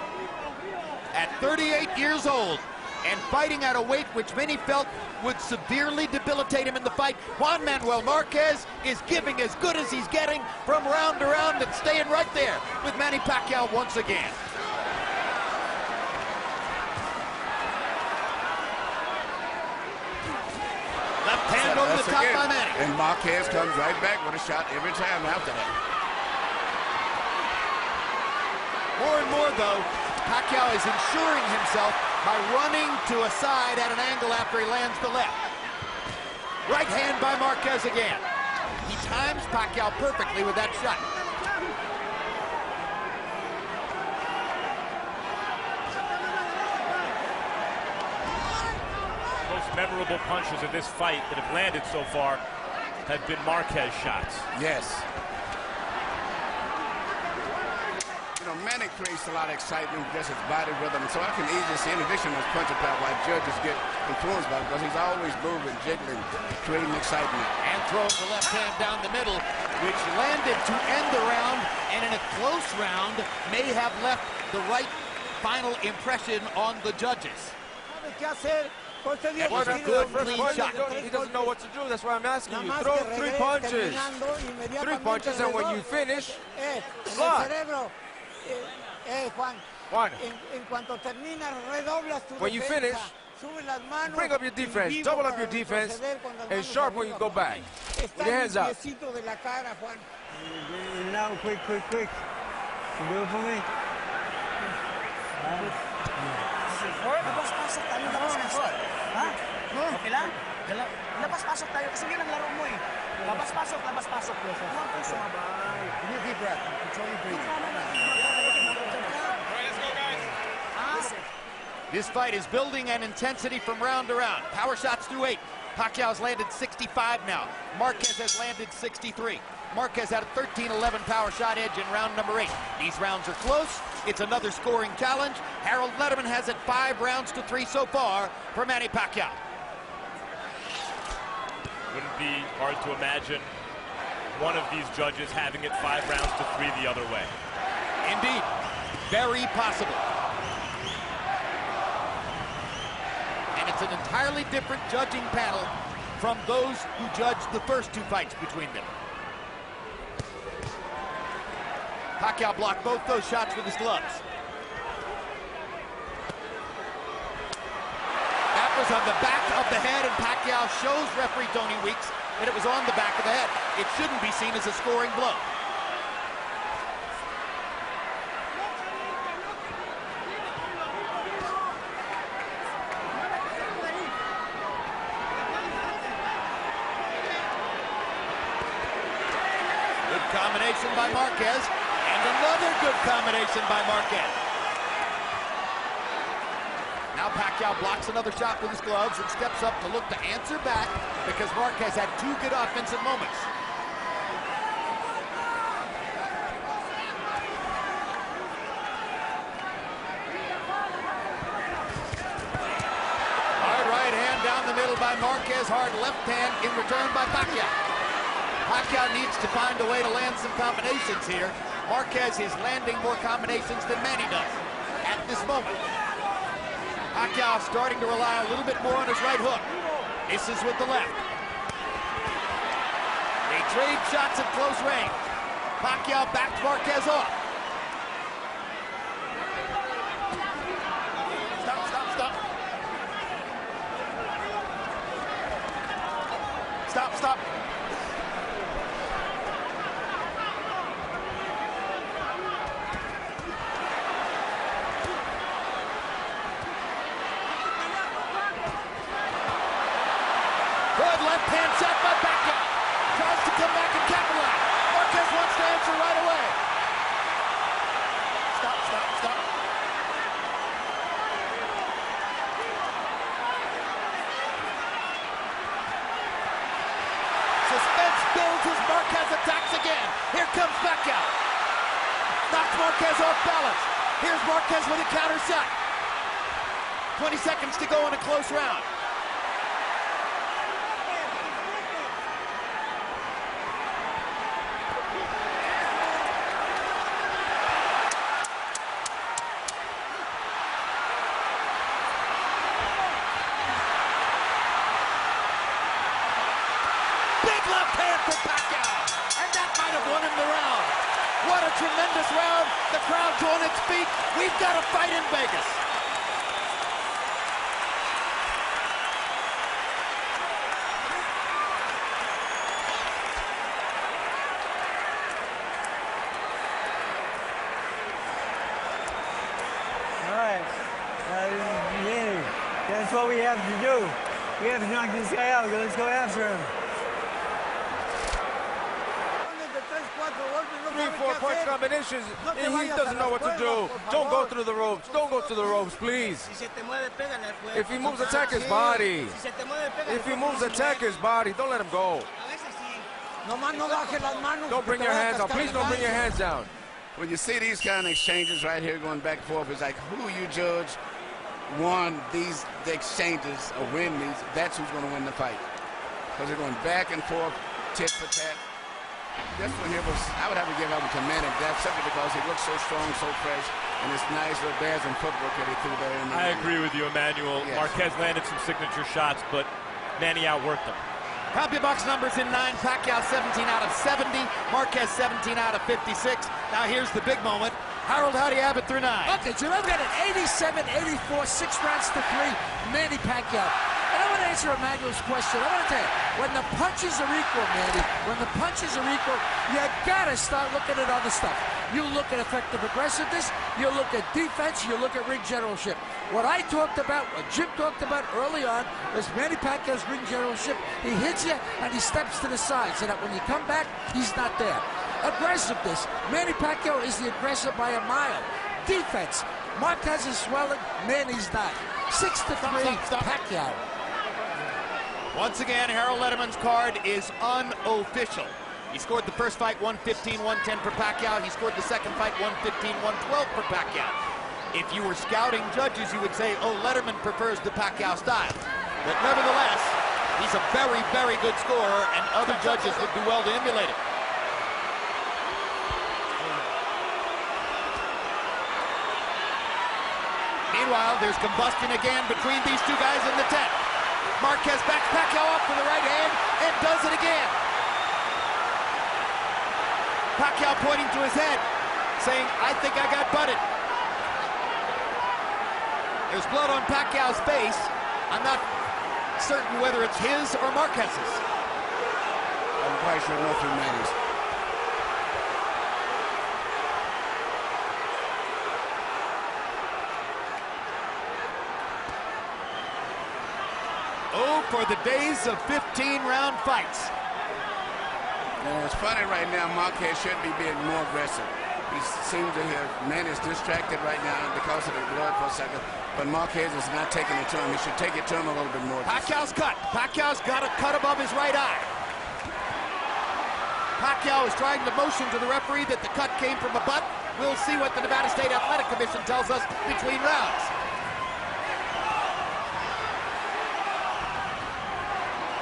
At 38 years old and fighting at a weight which many felt would severely debilitate him in the fight, Juan Manuel Marquez is giving as good as he's getting from round to round and staying right there with Manny Pacquiao once again. Left hand over the top by Manny. And Marquez comes right back with a shot every time after that. More and more, though, Pacquiao is ensuring himself by running to a side at an angle after he lands the left. Right hand by Marquez again. He times Pacquiao perfectly with that shot. Most memorable punches of this fight that have landed so far have been Marquez shots. Yes. You know, Manny creates a lot of excitement with just his body rhythm, so I can easily see, in addition to his punching power, why judges get influenced by it, because he's always moving, jiggling, creating excitement. And throws the left hand down the middle, which landed to end the round, and in a close round may have left the right final impression on the judges. That was a good, clean shot. He doesn't know what to do. That's why I'm asking you. Throw 3 punches. 3 punches, and when you finish, block. Juan, when you finish, bring up your defense, double up your defense, and sharp when you go back. With your hands up. Now, quick. You do it for me? Labas-pasok tayo, labas-pasok. Ha? Okay lang? Labas-pasok tayo kasi yun ang laro mo eh. Labas-pasok. Huwag kang sumabay. Give me a deep breath. Control your breathing. This fight is building an intensity from round to round. Power shots through 8. Pacquiao's landed 65 now. Marquez has landed 63. Marquez had a 13-11 power shot edge in round number 8. These rounds are close. It's another scoring challenge. Harold Lederman has it 5 rounds to 3 so far for Manny Pacquiao. Wouldn't be hard to imagine one of these judges having it 5 rounds to 3 the other way. Indeed, very possible. And it's an entirely different judging panel from those who judged the first 2 fights between them. Pacquiao blocked both those shots with his gloves. That was on the back of the head, and Pacquiao shows referee Tony Weeks that it was on the back of the head. It shouldn't be seen as a scoring blow. Good combination by Marquez. And another good combination by Marquez. Now Pacquiao blocks another shot with his gloves and steps up to look to answer back because Marquez had 2 good offensive moments. Hard right hand down the middle by Marquez. Hard left hand in return by Pacquiao. Pacquiao needs to find a way to land some combinations here. Marquez is landing more combinations than Manny does at this moment. Pacquiao starting to rely a little bit more on his right hook. Misses with the left. They trade shots at close range. Pacquiao backs Marquez off. Stop. Stop. Good left hand shot by Pacquiao. Tries to come back and capitalize. Marquez wants to answer right away. Stop. Suspense builds as Marquez attacks again. Here comes Pacquiao. Knocks Marquez off balance. Here's Marquez with a counter shot. 20 seconds to go in a close round. Left hand for Pacquiao, and that might have won him the round. What a tremendous round. The crowd's on its feet. We've got a fight in Vegas. All right. That's what we have to do. We have to knock this guy out. Let's go after him. 3-4 punch combinations, and he doesn't know what to do. Don't go through the ropes. Don't go to the ropes, please. If he moves, attack his body. If he moves, attack his body. Don't let him go. Don't bring your hands down. Please don't bring your hands down. When you see these kind of exchanges right here going back and forth, it's like who you judge won these exchanges or win these, that's who's going to win the fight. Because they're going back and forth, tit for tat. This one here was, I would have to give up to Manny. That's simply because he looks so strong, so fresh, and it's nice little bears and footwork that he threw there. I agree with you, Emmanuel. Yes. Marquez landed some signature shots, but Manny outworked him. CompuBox numbers in 9. Pacquiao 17 out of 70. Marquez 17 out of 56. Now here's the big moment. Harold, how do you have it through 9? Okay, so I've got it 87-84, 6 rounds to 3. Manny Pacquiao. And I want to answer Emmanuel's question. I want to tell you, when the punches are equal, Manny, when the punches are equal, you got to start looking at other stuff. You look at effective aggressiveness, you look at defense, you look at ring generalship. What I talked about, what Jim talked about early on, was Manny Pacquiao's ring generalship. He hits you and he steps to the side so that when you come back, he's not there. Aggressiveness, Manny Pacquiao is the aggressor by a mile. Defense, Marquez is swelling, Manny's not. 6-3, Pacquiao. Once again, Harold Lederman's card is unofficial. He scored the first fight 115-110 for Pacquiao. He scored the second fight 115-112 for Pacquiao. If you were scouting judges, you would say, oh, Lederman prefers the Pacquiao style. But nevertheless, he's a very, very good scorer, and other judges would do well to emulate it. Meanwhile, there's combustion again between these two guys in the tent. Marquez backs Pacquiao up for the right hand and does it again. Pacquiao pointing to his head, saying, I think I got butted. There's blood on Pacquiao's face. I'm not certain whether it's his or Marquez's. I'm quite sure nothing matters. Oh, for the days of 15-round fights. And it's funny right now, Marquez should be being more aggressive. He seems to have, man is distracted right now because of the blood for a second, but Marquez is not taking it to him. He should take it to him a little bit more. Pacquiao's cut. Pacquiao's got a cut above his right eye. Pacquiao is trying to motion to the referee that the cut came from a butt. We'll see what the Nevada State Athletic Commission tells us between rounds.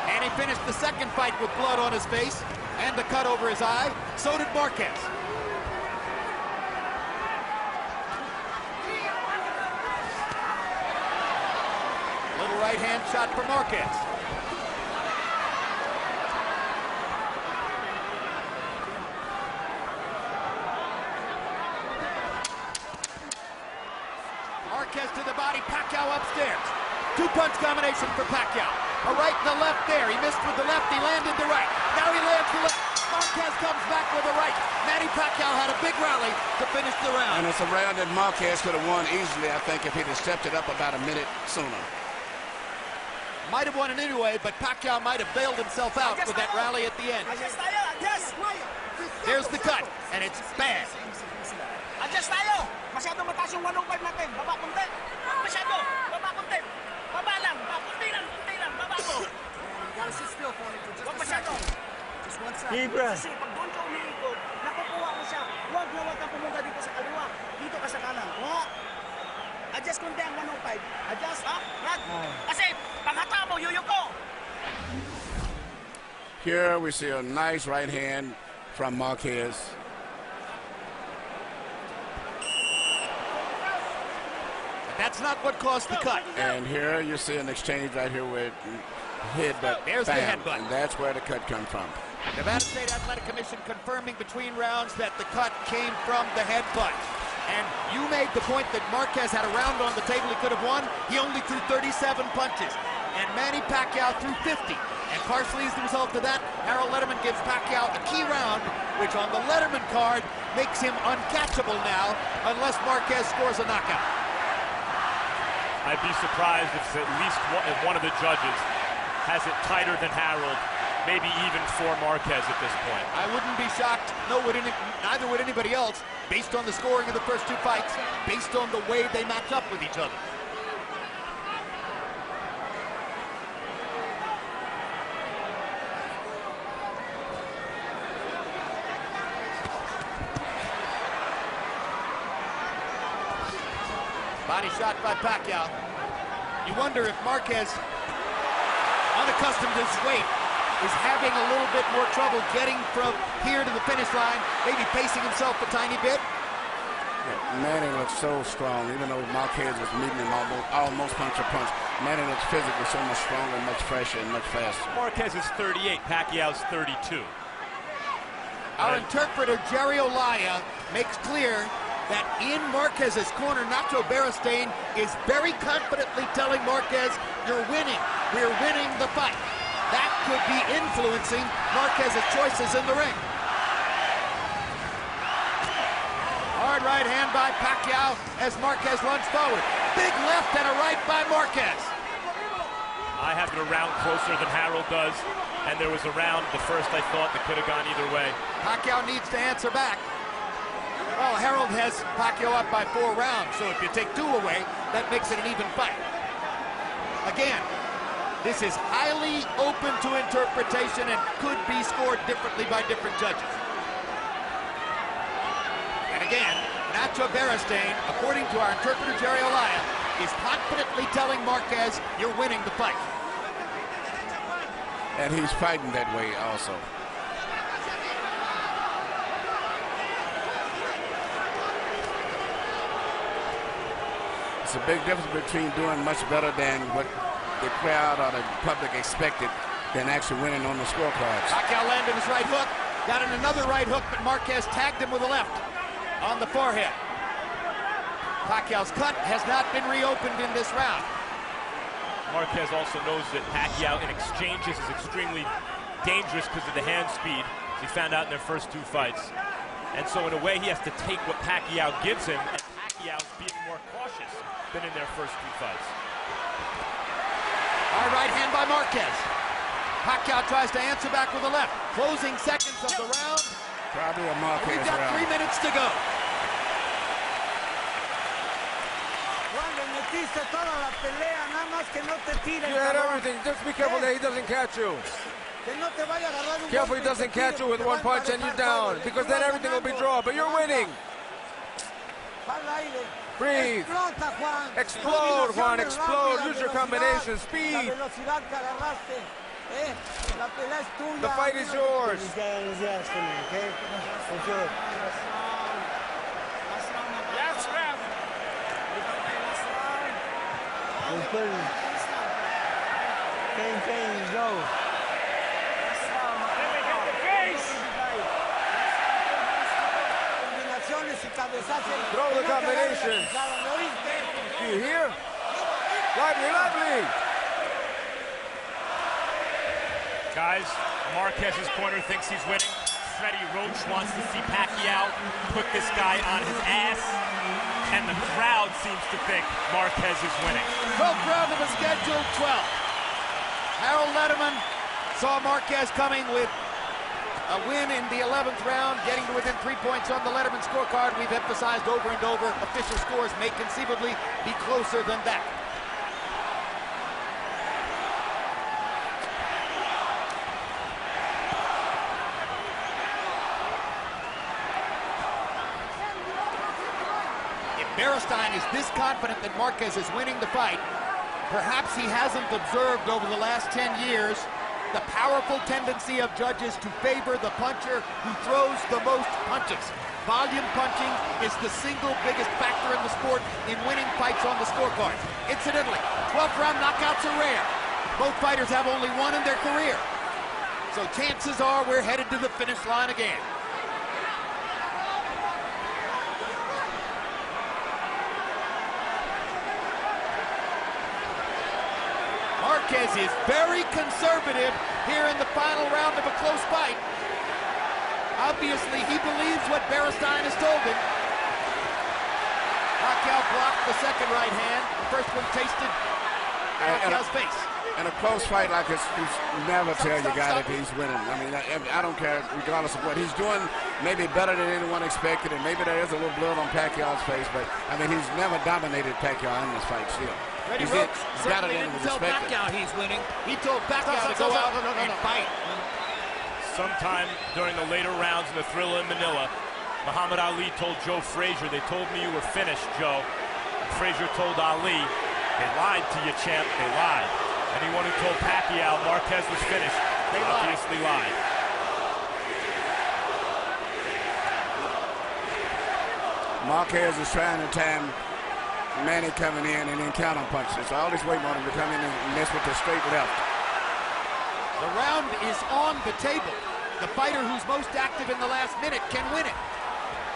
And he finished the second fight with blood on his face and a cut over his eye. So did Marquez. Little right hand shot for Marquez. Marquez to the body, Pacquiao upstairs. Two-punch combination for Pacquiao. A right and a left there. He missed with the left. He landed the right. Now he lands the left. Marquez comes back with a right. Manny Pacquiao had a big rally to finish the round. And it's a round that Marquez could have won easily, I think, if he'd have stepped it up about a minute sooner. Might have won it anyway, but Pacquiao might have bailed himself out with that rally at the end. There's the cut, and it's bad. Adjust tayo. Masyado mataas yung 105 natin. Baba kunti. Masyado. Baba kunti. Baba lang. Kunti lang. Baba ko. Huwag masyado. Kasi pag doon ka umiikot, nakukuha mo siya. Huwag kang pumunta dito sa kaliwa. Dito ka sa kanan. Adjust kunti ang 105. Adjust, ha? Rad. Kasi panghata mo, yuyuko. Here we see a nice right hand from Marquez. That's not what caused the cut. And here you see an exchange right here with headbutt. There's bam, the headbutt. And that's where the cut comes from. Nevada State Athletic Commission confirming between rounds that the cut came from the headbutt. And you made the point that Marquez had a round on the table he could have won. He only threw 37 punches. And Manny Pacquiao threw 50. And partially as the result of that, Harold Letterman gives Pacquiao a key round, which on the Letterman card makes him uncatchable now, unless Marquez scores a knockout. I'd be surprised if at least one of the judges has it tighter than Harold, maybe even for Marquez at this point. I wouldn't be shocked, neither would anybody else, based on the scoring of the first two fights, based on the way they match up with each other. Body shot by Pacquiao. You wonder if Marquez, unaccustomed to his weight, is having a little bit more trouble getting from here to the finish line, maybe pacing himself a tiny bit. Yeah, Manny looks so strong, even though Marquez was meeting him almost punch for punch. Manny looks physically so much stronger, much fresher, and much faster. Marquez is 38, Pacquiao's 32. Our interpreter, Jerry Olaya, makes clear that in Marquez's corner, Nacho Beristain is very confidently telling Marquez, you're winning. We're winning the fight. That could be influencing Marquez's choices in the ring. Hard right hand by Pacquiao as Marquez runs forward. Big left and a right by Marquez. I have it a round closer than Harold does, and there was a round, the first I thought, that could have gone either way. Pacquiao needs to answer back. Well, Harold has Pacquiao up by 4 rounds, so if you take 2 away, that makes it an even fight. Again, this is highly open to interpretation and could be scored differently by different judges. And again, Nacho Beristain, according to our interpreter Jerry Olaya, is confidently telling Marquez, you're winning the fight. And he's fighting that way also. It's a big difference between doing much better than what the crowd or the public expected than actually winning on the scorecards. Pacquiao landed his right hook, got in another right hook, but Marquez tagged him with a left on the forehead. Pacquiao's cut has not been reopened in this round. Marquez also knows that Pacquiao in exchanges is extremely dangerous because of the hand speed, as he found out in their first 2 fights. And so in a way, he has to take what Pacquiao gives him, and Pacquiao's being more cautious than in their first 2 fights. Hard right hand by Marquez. Pacquiao tries to answer back with a left. Closing seconds of the round. Probably a Marquez We've got round. 3 minutes to go. You had everything. Just be careful that he doesn't catch you. Careful he doesn't catch you with 1 punch and you're down, because then everything will be drawn. But you're winning. Breathe. Explode, Juan. Explode. Use your combination. Speed. The fight is yours. Go. Throw the combinations. Do you hear? Lively, lively. Guys, Marquez's corner thinks he's winning. Freddie Roach wants to see Pacquiao put this guy on his ass. And the crowd seems to think Marquez is winning. 12th round of the scheduled 12. Harold Letterman saw Marquez coming with a win in the 11th round, getting to within 3 points on the Letterman scorecard. We've emphasized over and over, official scores may conceivably be closer than that. If Beristain is this confident that Marquez is winning the fight, perhaps he hasn't observed over the last 10 years the powerful tendency of judges to favor the puncher who throws the most punches. Volume punching is the single biggest factor in the sport in winning fights on the scorecard. Incidentally, 12th round knockouts are rare. Both fighters have only one in their career. So chances are we're headed to the finish line again. Marquez is very conservative here in the final round of a close fight. Obviously, he believes what Beristain has told him. Pacquiao blocked the second right hand. The first one tasted Pacquiao's face. In a close fight like this, you never tell your guy that he's winning. I mean, I don't care, regardless of what he's doing, maybe better than anyone expected, and maybe there is a little blood on Pacquiao's face, but, I mean, he's never dominated Pacquiao in this fight still. Freddie Roach certainly didn't tell Pacquiao he's winning. He told Pacquiao to go out and fight. Sometime during the later rounds in the Thrilla in Manila, Muhammad Ali told Joe Frazier, "They told me you were finished, Joe." And Frazier told Ali, "They lied to you, champ, they lied." Anyone who told Pacquiao Marquez was finished, they obviously lied. Marquez is trying to time Manny coming in and then counter punches. So all this waiting on him to come in and mess with the straight left. The round is on the table. The fighter who's most active in the last minute can win it.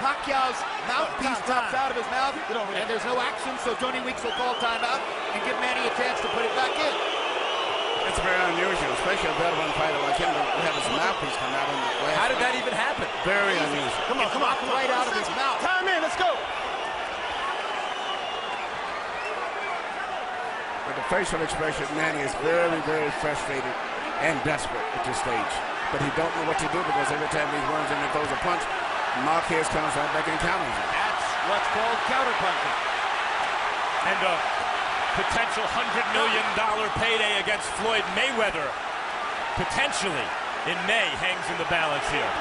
Pacquiao's mouthpiece drops out of his mouth, and there's no action, so Tony Weeks will call timeout and give Manny a chance to put it back in. It's very unusual, especially a veteran fighter like him to have his mouthpiece come out in the last. How did that even happen? Very unusual. Come on, right out of his mouth. Time in, let's go. With the facial expression, Manny is very, very frustrated and desperate at this stage. But he don't know what to do because every time he runs in and throws a punch, Marquez comes right back and counters him. That's what's called counterpunching. And a potential $100 million payday against Floyd Mayweather, potentially in May, hangs in the balance here.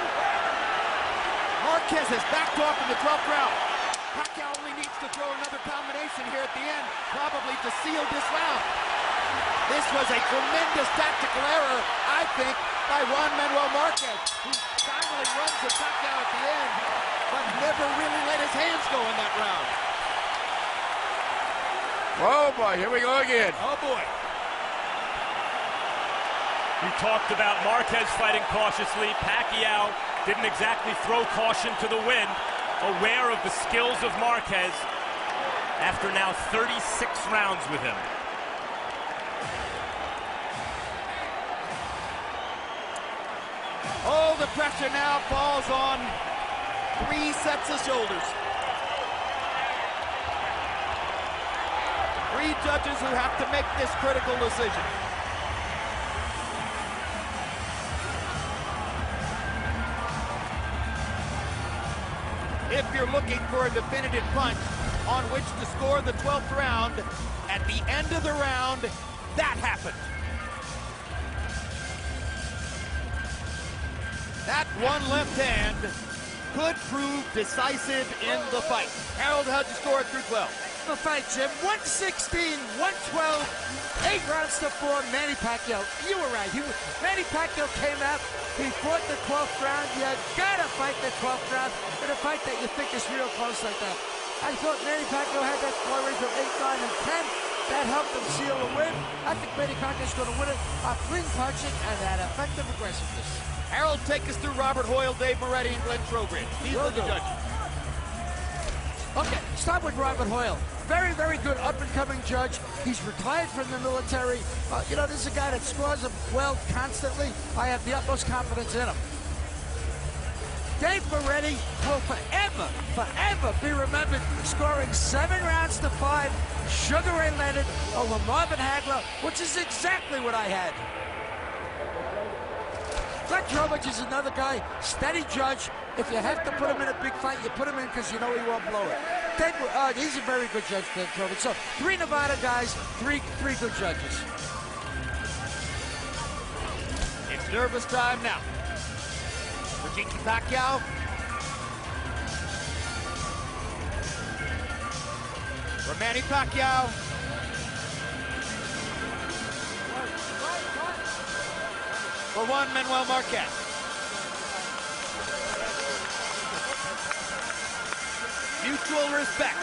Marquez has backed off in the 12th round. Pacquiao only needs to throw another combination here at the end, probably to seal this round. This was a tremendous tactical error, I think, by Juan Manuel Marquez, who finally runs at Pacquiao at the end, but never really let his hands go in that round. Oh boy, here we go again. Oh boy. We talked about Marquez fighting cautiously. Pacquiao didn't exactly throw caution to the wind, aware of the skills of Marquez after now 36 rounds with him. Oh, the pressure now falls on 3 sets of shoulders. 3 judges who have to make this critical decision. If you're looking for a definitive punch on which to score the 12th round, at the end of the round, that happened. That one left hand could prove decisive in the fight. Harold, how'd you score it through 12? The fight, Jim. 116, 112, 8 rounds to 4. Manny Pacquiao. You were right. Manny Pacquiao came out. He fought the 12th round. You gotta fight the 12th round in a fight that you think is real close like that. I thought Manny Pacquiao had that score range of 8, 9, and 10. That helped him seal the win. I think Manny Pacquiao's going to win it by clean punching and that effective aggressiveness. Harold, take us through Robert Hoyle, Dave Moretti, and Glenn Trowbridge. These are the judges. Okay, start with Robert Hoyle. very, very good up-and-coming judge. He's retired from the military. You know, this is a guy that scores well constantly. I have the utmost confidence in him. Dave Moretti will forever be remembered scoring 7 rounds to 5, Sugar Ray Leonard over Marvin Hagler, which is exactly what I had. Glenn Trowbridge is another guy, steady judge. If you have to put him in a big fight, you put him in because you know he won't blow it. He's a very good judge, Glenn Trowbridge. So 3 Nevada guys, three good judges. It's nervous time now. For Jinky Pacquiao. For Manny Pacquiao. For Juan Manuel Marquez. Mutual respect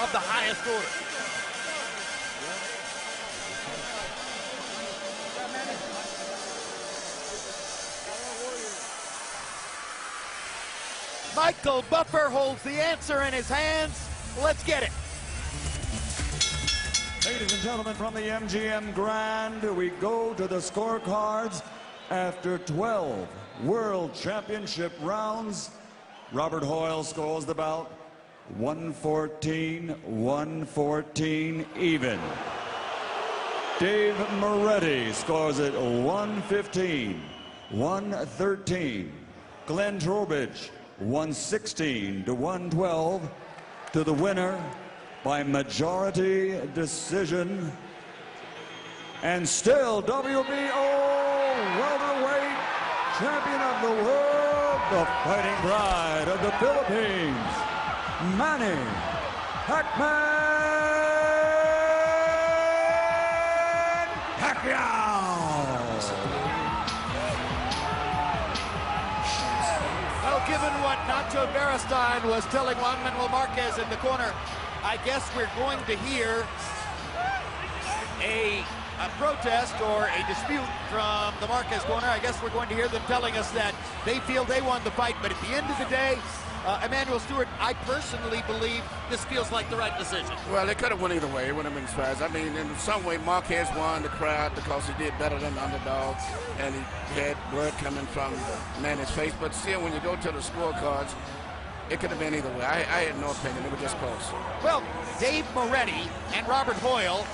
of the highest order. Michael Buffer holds the answer in his hands. Let's get it. Ladies and gentlemen, from the MGM Grand, we go to the scorecards. After 12 World Championship rounds, Robert Hoyle scores the bout 114 even. Dave Moretti scores it 113. Glenn Trowbridge 116 to 112 to the winner by majority decision. And still WBO welterweight champion of the world, the fighting pride of the Philippines, Manny Pacquiao. Well, given what Nacho Beristain was telling Juan Manuel Marquez in the corner, I guess we're going to hear a protest or a dispute from the Marquez corner. I guess we're going to hear them telling us that they feel they won the fight, but at the end of the day, Emanuel Stewart, I personally believe this feels like the right decision. Well, it could have went either way. It wouldn't have been surprised. I mean, in some way, Marquez won the crowd because he did better than the underdog, and he had blood coming from Manny's face. But still, when you go to the scorecards, it could have been either way. I had no opinion. It was just close. Well, Dave Moretti and Robert Hoyle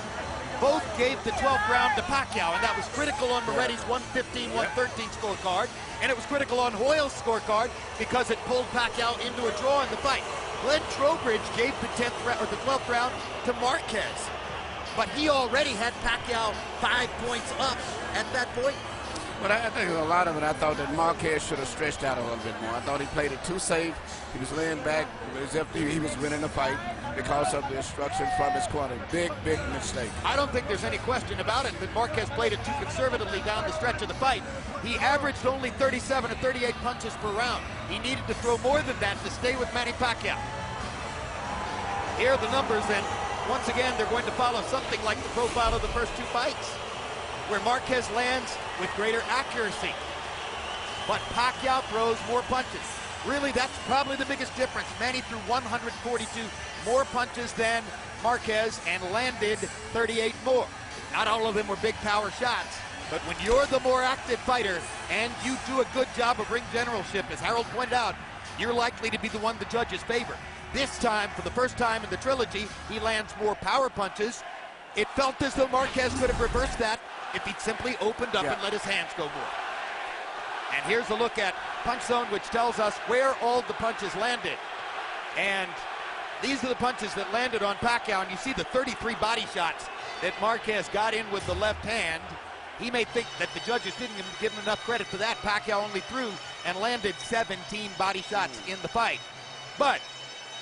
both gave the 12th round to Pacquiao, and that was critical on Moretti's 115-113 scorecard, and it was critical on Hoyle's scorecard because it pulled Pacquiao into a draw in the fight. Glenn Trowbridge gave the 12th round to Marquez, but he already had Pacquiao 5 points up at that point. But I think a lot of it, I thought that Marquez should have stretched out a little bit more. I thought he played it too safe. He was laying back as if he was winning the fight because of the instruction from his corner. Big mistake. I don't think there's any question about it that Marquez played it too conservatively down the stretch of the fight. He averaged only 37 to 38 punches per round. He needed to throw more than that to stay with Manny Pacquiao. Here are the numbers, and once again, they're going to follow something like the profile of the first 2 fights, where Marquez lands with greater accuracy, but Pacquiao throws more punches. Really, that's probably the biggest difference. Manny threw 142 more punches than Marquez and landed 38 more. Not all of them were big power shots, but when you're the more active fighter and you do a good job of ring generalship, as Harold pointed out, you're likely to be the one the judges favor. This time, for the first time in the trilogy, he lands more power punches. It felt as though Marquez could have reversed that if he'd simply opened up and let his hands go more. And here's a look at Punch Zone, which tells us where all the punches landed. And these are the punches that landed on Pacquiao, and you see the 33 body shots that Marquez got in with the left hand. He may think that the judges didn't give him enough credit for that. Pacquiao only threw and landed 17 body shots in the fight. But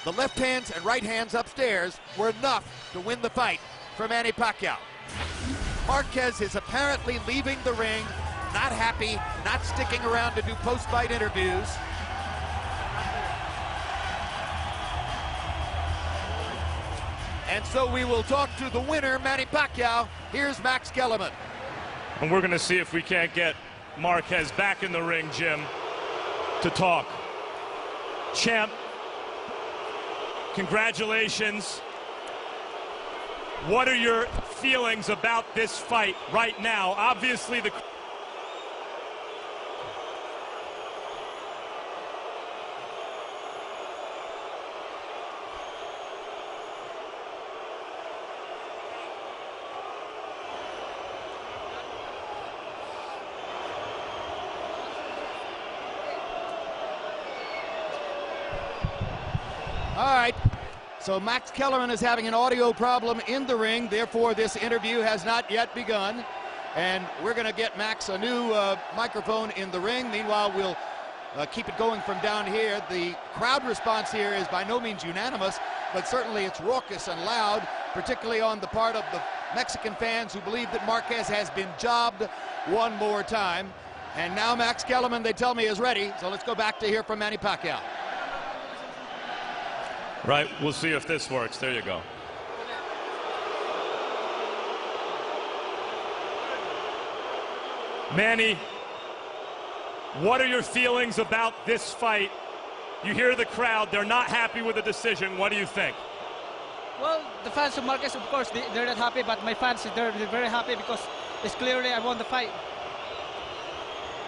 the left hands and right hands upstairs were enough to win the fight for Manny Pacquiao. Marquez is apparently leaving the ring, not happy, not sticking around to do post-fight interviews. And so we will talk to the winner, Manny Pacquiao. Here's Max Kellerman. And we're going to see if we can't get Marquez back in the ring, Jim, to talk. Champ, Congratulations. What are your feelings about this fight right now? Obviously, the All right, so Max Kellerman is having an audio problem in the ring, therefore this interview has not yet begun. And we're going to get Max a new microphone in the ring. Meanwhile, we'll keep it going from down here. The crowd response here is by no means unanimous, but certainly it's raucous and loud, particularly on the part of the Mexican fans who believe that Marquez has been jobbed one more time. And now Max Kellerman, they tell me, is ready. So let's go back to hear from Manny Pacquiao. Right, we'll see if this works. There you go. Manny, what are your feelings about this fight? You hear the crowd, they're not happy with the decision. What do you think? Well, the fans of Marquez, of course, they're not happy, but my fans, they're very happy because it's clearly I won the fight.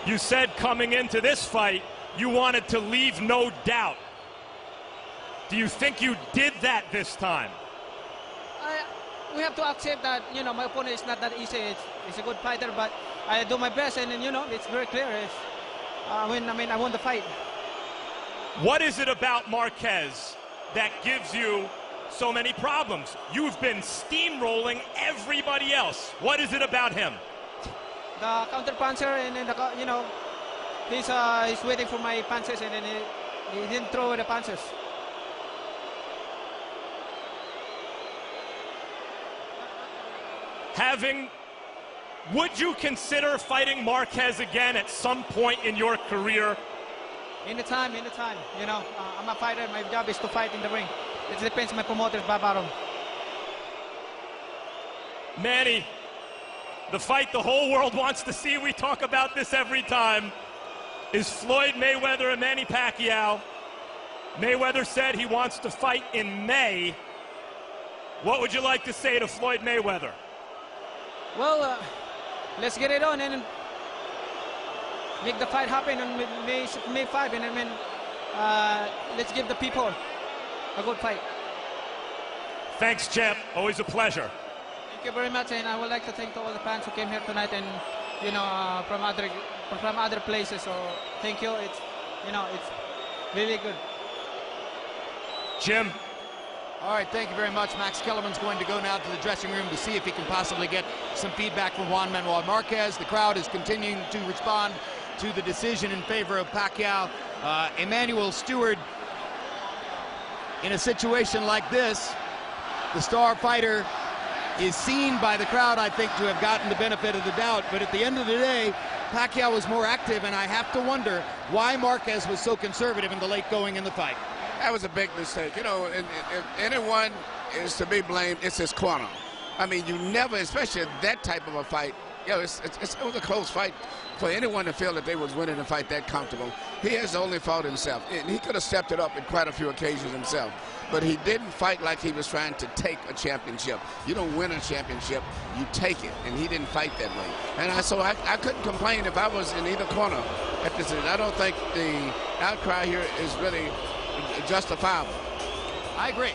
You said coming into this fight, you wanted to leave no doubt. Do you think you did that this time? We have to accept that, you know, my opponent is not that easy. It's a good fighter, but I do my best, and you know, it's very clear. I won the fight. What is it about Marquez that gives you so many problems? You've been steamrolling everybody else. What is it about him? The counter puncher, and then you know, he's waiting for my punches, and then he didn't throw the punches. Would you consider fighting Marquez again at some point in your career? Anytime. You know, I'm a fighter. My job is to fight in the ring. It depends on my promoters, Bob Arum. Manny, the fight the whole world wants to see, we talk about this every time, is Floyd Mayweather and Manny Pacquiao. Mayweather said he wants to fight in May. What would you like to say to Floyd Mayweather? Well, let's get it on and make the fight happen on May 5, and let's give the people a good fight. Thanks, champ. Always a pleasure. Thank you very much, and I would like to thank all the fans who came here tonight, and you know, from other places. So thank you. It's really good. Jim. All right, thank you very much. Max Kellerman's going to go now to the dressing room to see if he can possibly get some feedback from Juan Manuel Marquez. The crowd is continuing to respond to the decision in favor of Pacquiao. Emmanuel Stewart, in a situation like this, the star fighter is seen by the crowd, I think, to have gotten the benefit of the doubt. But at the end of the day, Pacquiao was more active, and I have to wonder why Marquez was so conservative in the late going in the fight. That was a big mistake. You know, if anyone is to be blamed, it's his corner. I mean, you never, especially that type of a fight, you know, it was a close fight for anyone to feel that they was winning a fight that comfortable. He has only fought himself. And he could have stepped it up in quite a few occasions himself. But he didn't fight like he was trying to take a championship. You don't win a championship, you take it. And he didn't fight that way. And so I couldn't complain if I was in either corner at this. I don't think the outcry here is really justifiable. I agree.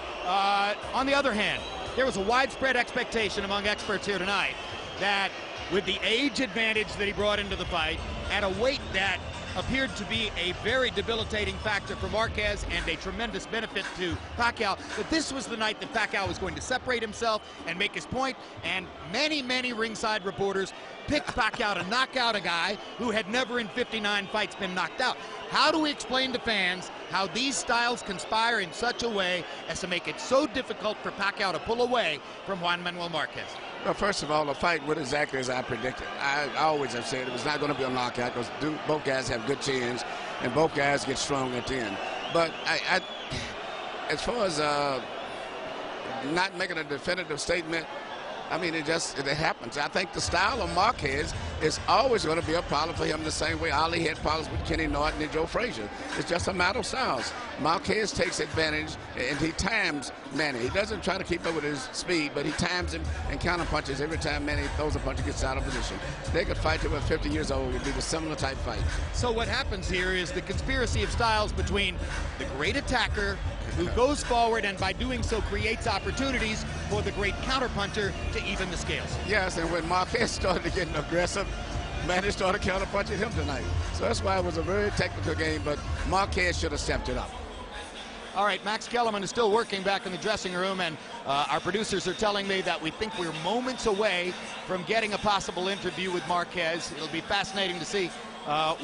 On the other hand, there was a widespread expectation among experts here tonight that with the age advantage that he brought into the fight at a weight that appeared to be a very debilitating factor for Marquez and a tremendous benefit to Pacquiao, that this was the night that Pacquiao was going to separate himself and make his point, and many ringside reporters picked Pacquiao to knock out a guy who had never in 59 fights been knocked out. How do we explain to fans how these styles conspire in such a way as to make it so difficult for Pacquiao to pull away from Juan Manuel Marquez? Well, first of all, the fight went exactly as I predicted. I always have said it was not going to be a knockout because both guys have good chins and both guys get strong at the end. But as far as not making a definitive statement, I mean, it happens. I think the style of Marquez it's always going to be a problem for him the same way Ali had problems with Kenny Norton and Joe Frazier. It's just a matter of styles. Marquez takes advantage, and he times Manny. He doesn't try to keep up with his speed, but he times him and counter punches every time Manny throws a punch and gets out of position. They could fight till we're 50 years old. It'd be a similar type fight. So what happens here is the conspiracy of styles between the great attacker who goes forward and by doing so creates opportunities for the great counterpuncher to even the scales. Yes, and when Marquez started getting aggressive, Manny started counterpunching him tonight. So that's why it was a very technical game, but Marquez should have stepped it up. All right, Max Kellerman is still working back in the dressing room, and our producers are telling me that we think we're moments away from getting a possible interview with Marquez. It'll be fascinating to see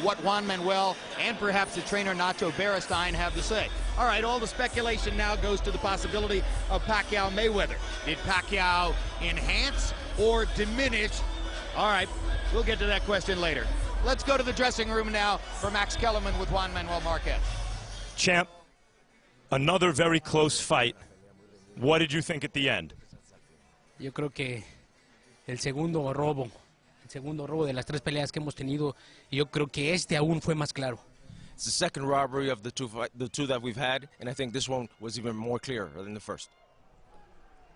what Juan Manuel and perhaps the trainer Nacho Beristain have to say. All right, all the speculation now goes to the possibility of Pacquiao-Mayweather. Did Pacquiao enhance or diminish? All right, we'll get to that question later. Let's go to the dressing room now for Max Kellerman with Juan Manuel Marquez. Champ, another very close fight. What did you think at the end? Yo creo que el segundo robo de las tres peleas que hemos tenido, y yo creo que este aún fue más claro. It's the second robbery of the two that we've had, and I think this one was even more clear than the first.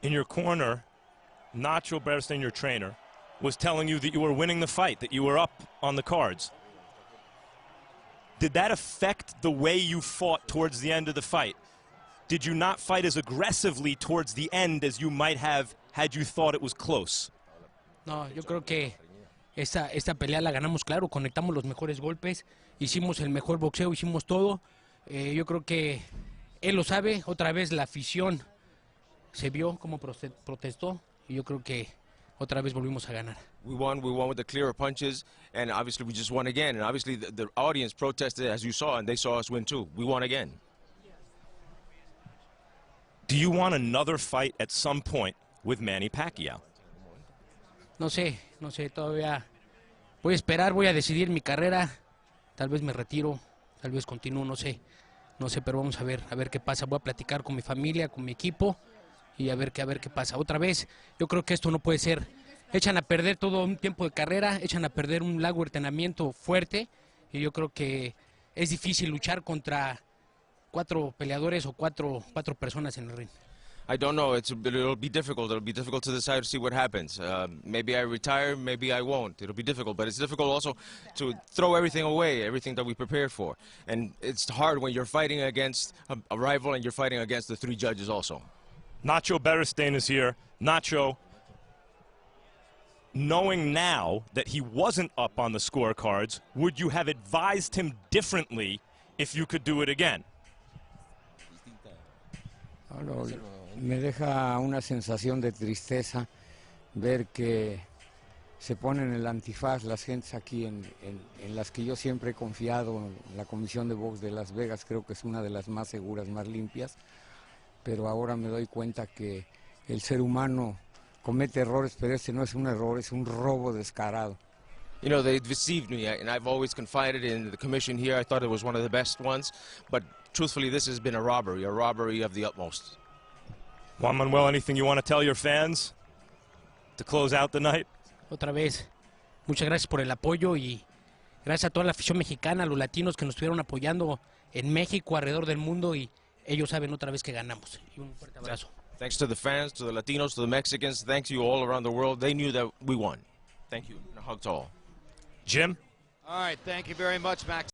In your corner, Nacho Beristain, your trainer, was telling you that you were winning the fight, that you were up on the cards. Did that affect the way you fought towards the end of the fight? Did you not fight as aggressively towards the end as you might have had you thought it was close? No, yo creo que esta pelea la ganamos claro, conectamos los mejores golpes, hicimos el mejor boxeo, hicimos todo. Yo creo que él lo sabe, otra vez la afición se vio como protestó, y yo creo que otra vez volvimos a ganar. We won with the clearer punches, and obviously we just won again. And obviously the audience protested, as you saw, and they saw us win too. We won again. Do you want another fight at some point with Manny Pacquiao? No sé, todavía voy a esperar, voy a decidir mi carrera. Tal vez me retiro, tal vez continúo, no sé, pero vamos a ver qué pasa. Voy a platicar con mi familia, con mi equipo, y a ver qué pasa. Otra vez, yo creo que esto no puede ser. Echan a perder todo un tiempo de carrera, echan a perder un largo entrenamiento fuerte, y yo creo que es difícil luchar contra cuatro peleadores o cuatro personas en el ring. I don't know. It'll be difficult. It'll be difficult to decide to see what happens. Maybe I retire, maybe I won't. It'll be difficult, but it's difficult also to throw everything away, everything that we prepared for. And it's hard when you're fighting against a rival and you're fighting against the three judges also. Nacho Beristain is here. Nacho, knowing now that he wasn't up on the scorecards, would you have advised him differently if you could do it again? Me deja una sensación de tristeza ver que se ponen el antifaz las gentes aquí en las que yo siempre he confiado. La Comisión de Box de Las Vegas creo que es una de las más seguras, más limpias, pero ahora me doy cuenta que el ser humano comete errores, pero este no es un error, es un robo descarado. You know, they deceived me, and I've always confided in the commission here. I thought it was one of the best ones, but truthfully, this has been a robbery of the utmost. Juan Manuel, anything you want to tell your fans to close out the night? Otra vez, muchas gracias por el apoyo y gracias a toda la afición mexicana, a los latinos que nos estuvieron apoyando en México, alrededor del mundo, y ellos saben otra vez que ganamos. Y un fuerte abrazo. Thanks to the fans, to the Latinos, to the Mexicans. Thanks you all around the world. They knew that we won. Thank you. And a hug to all. Jim? All right, thank you very much, Max.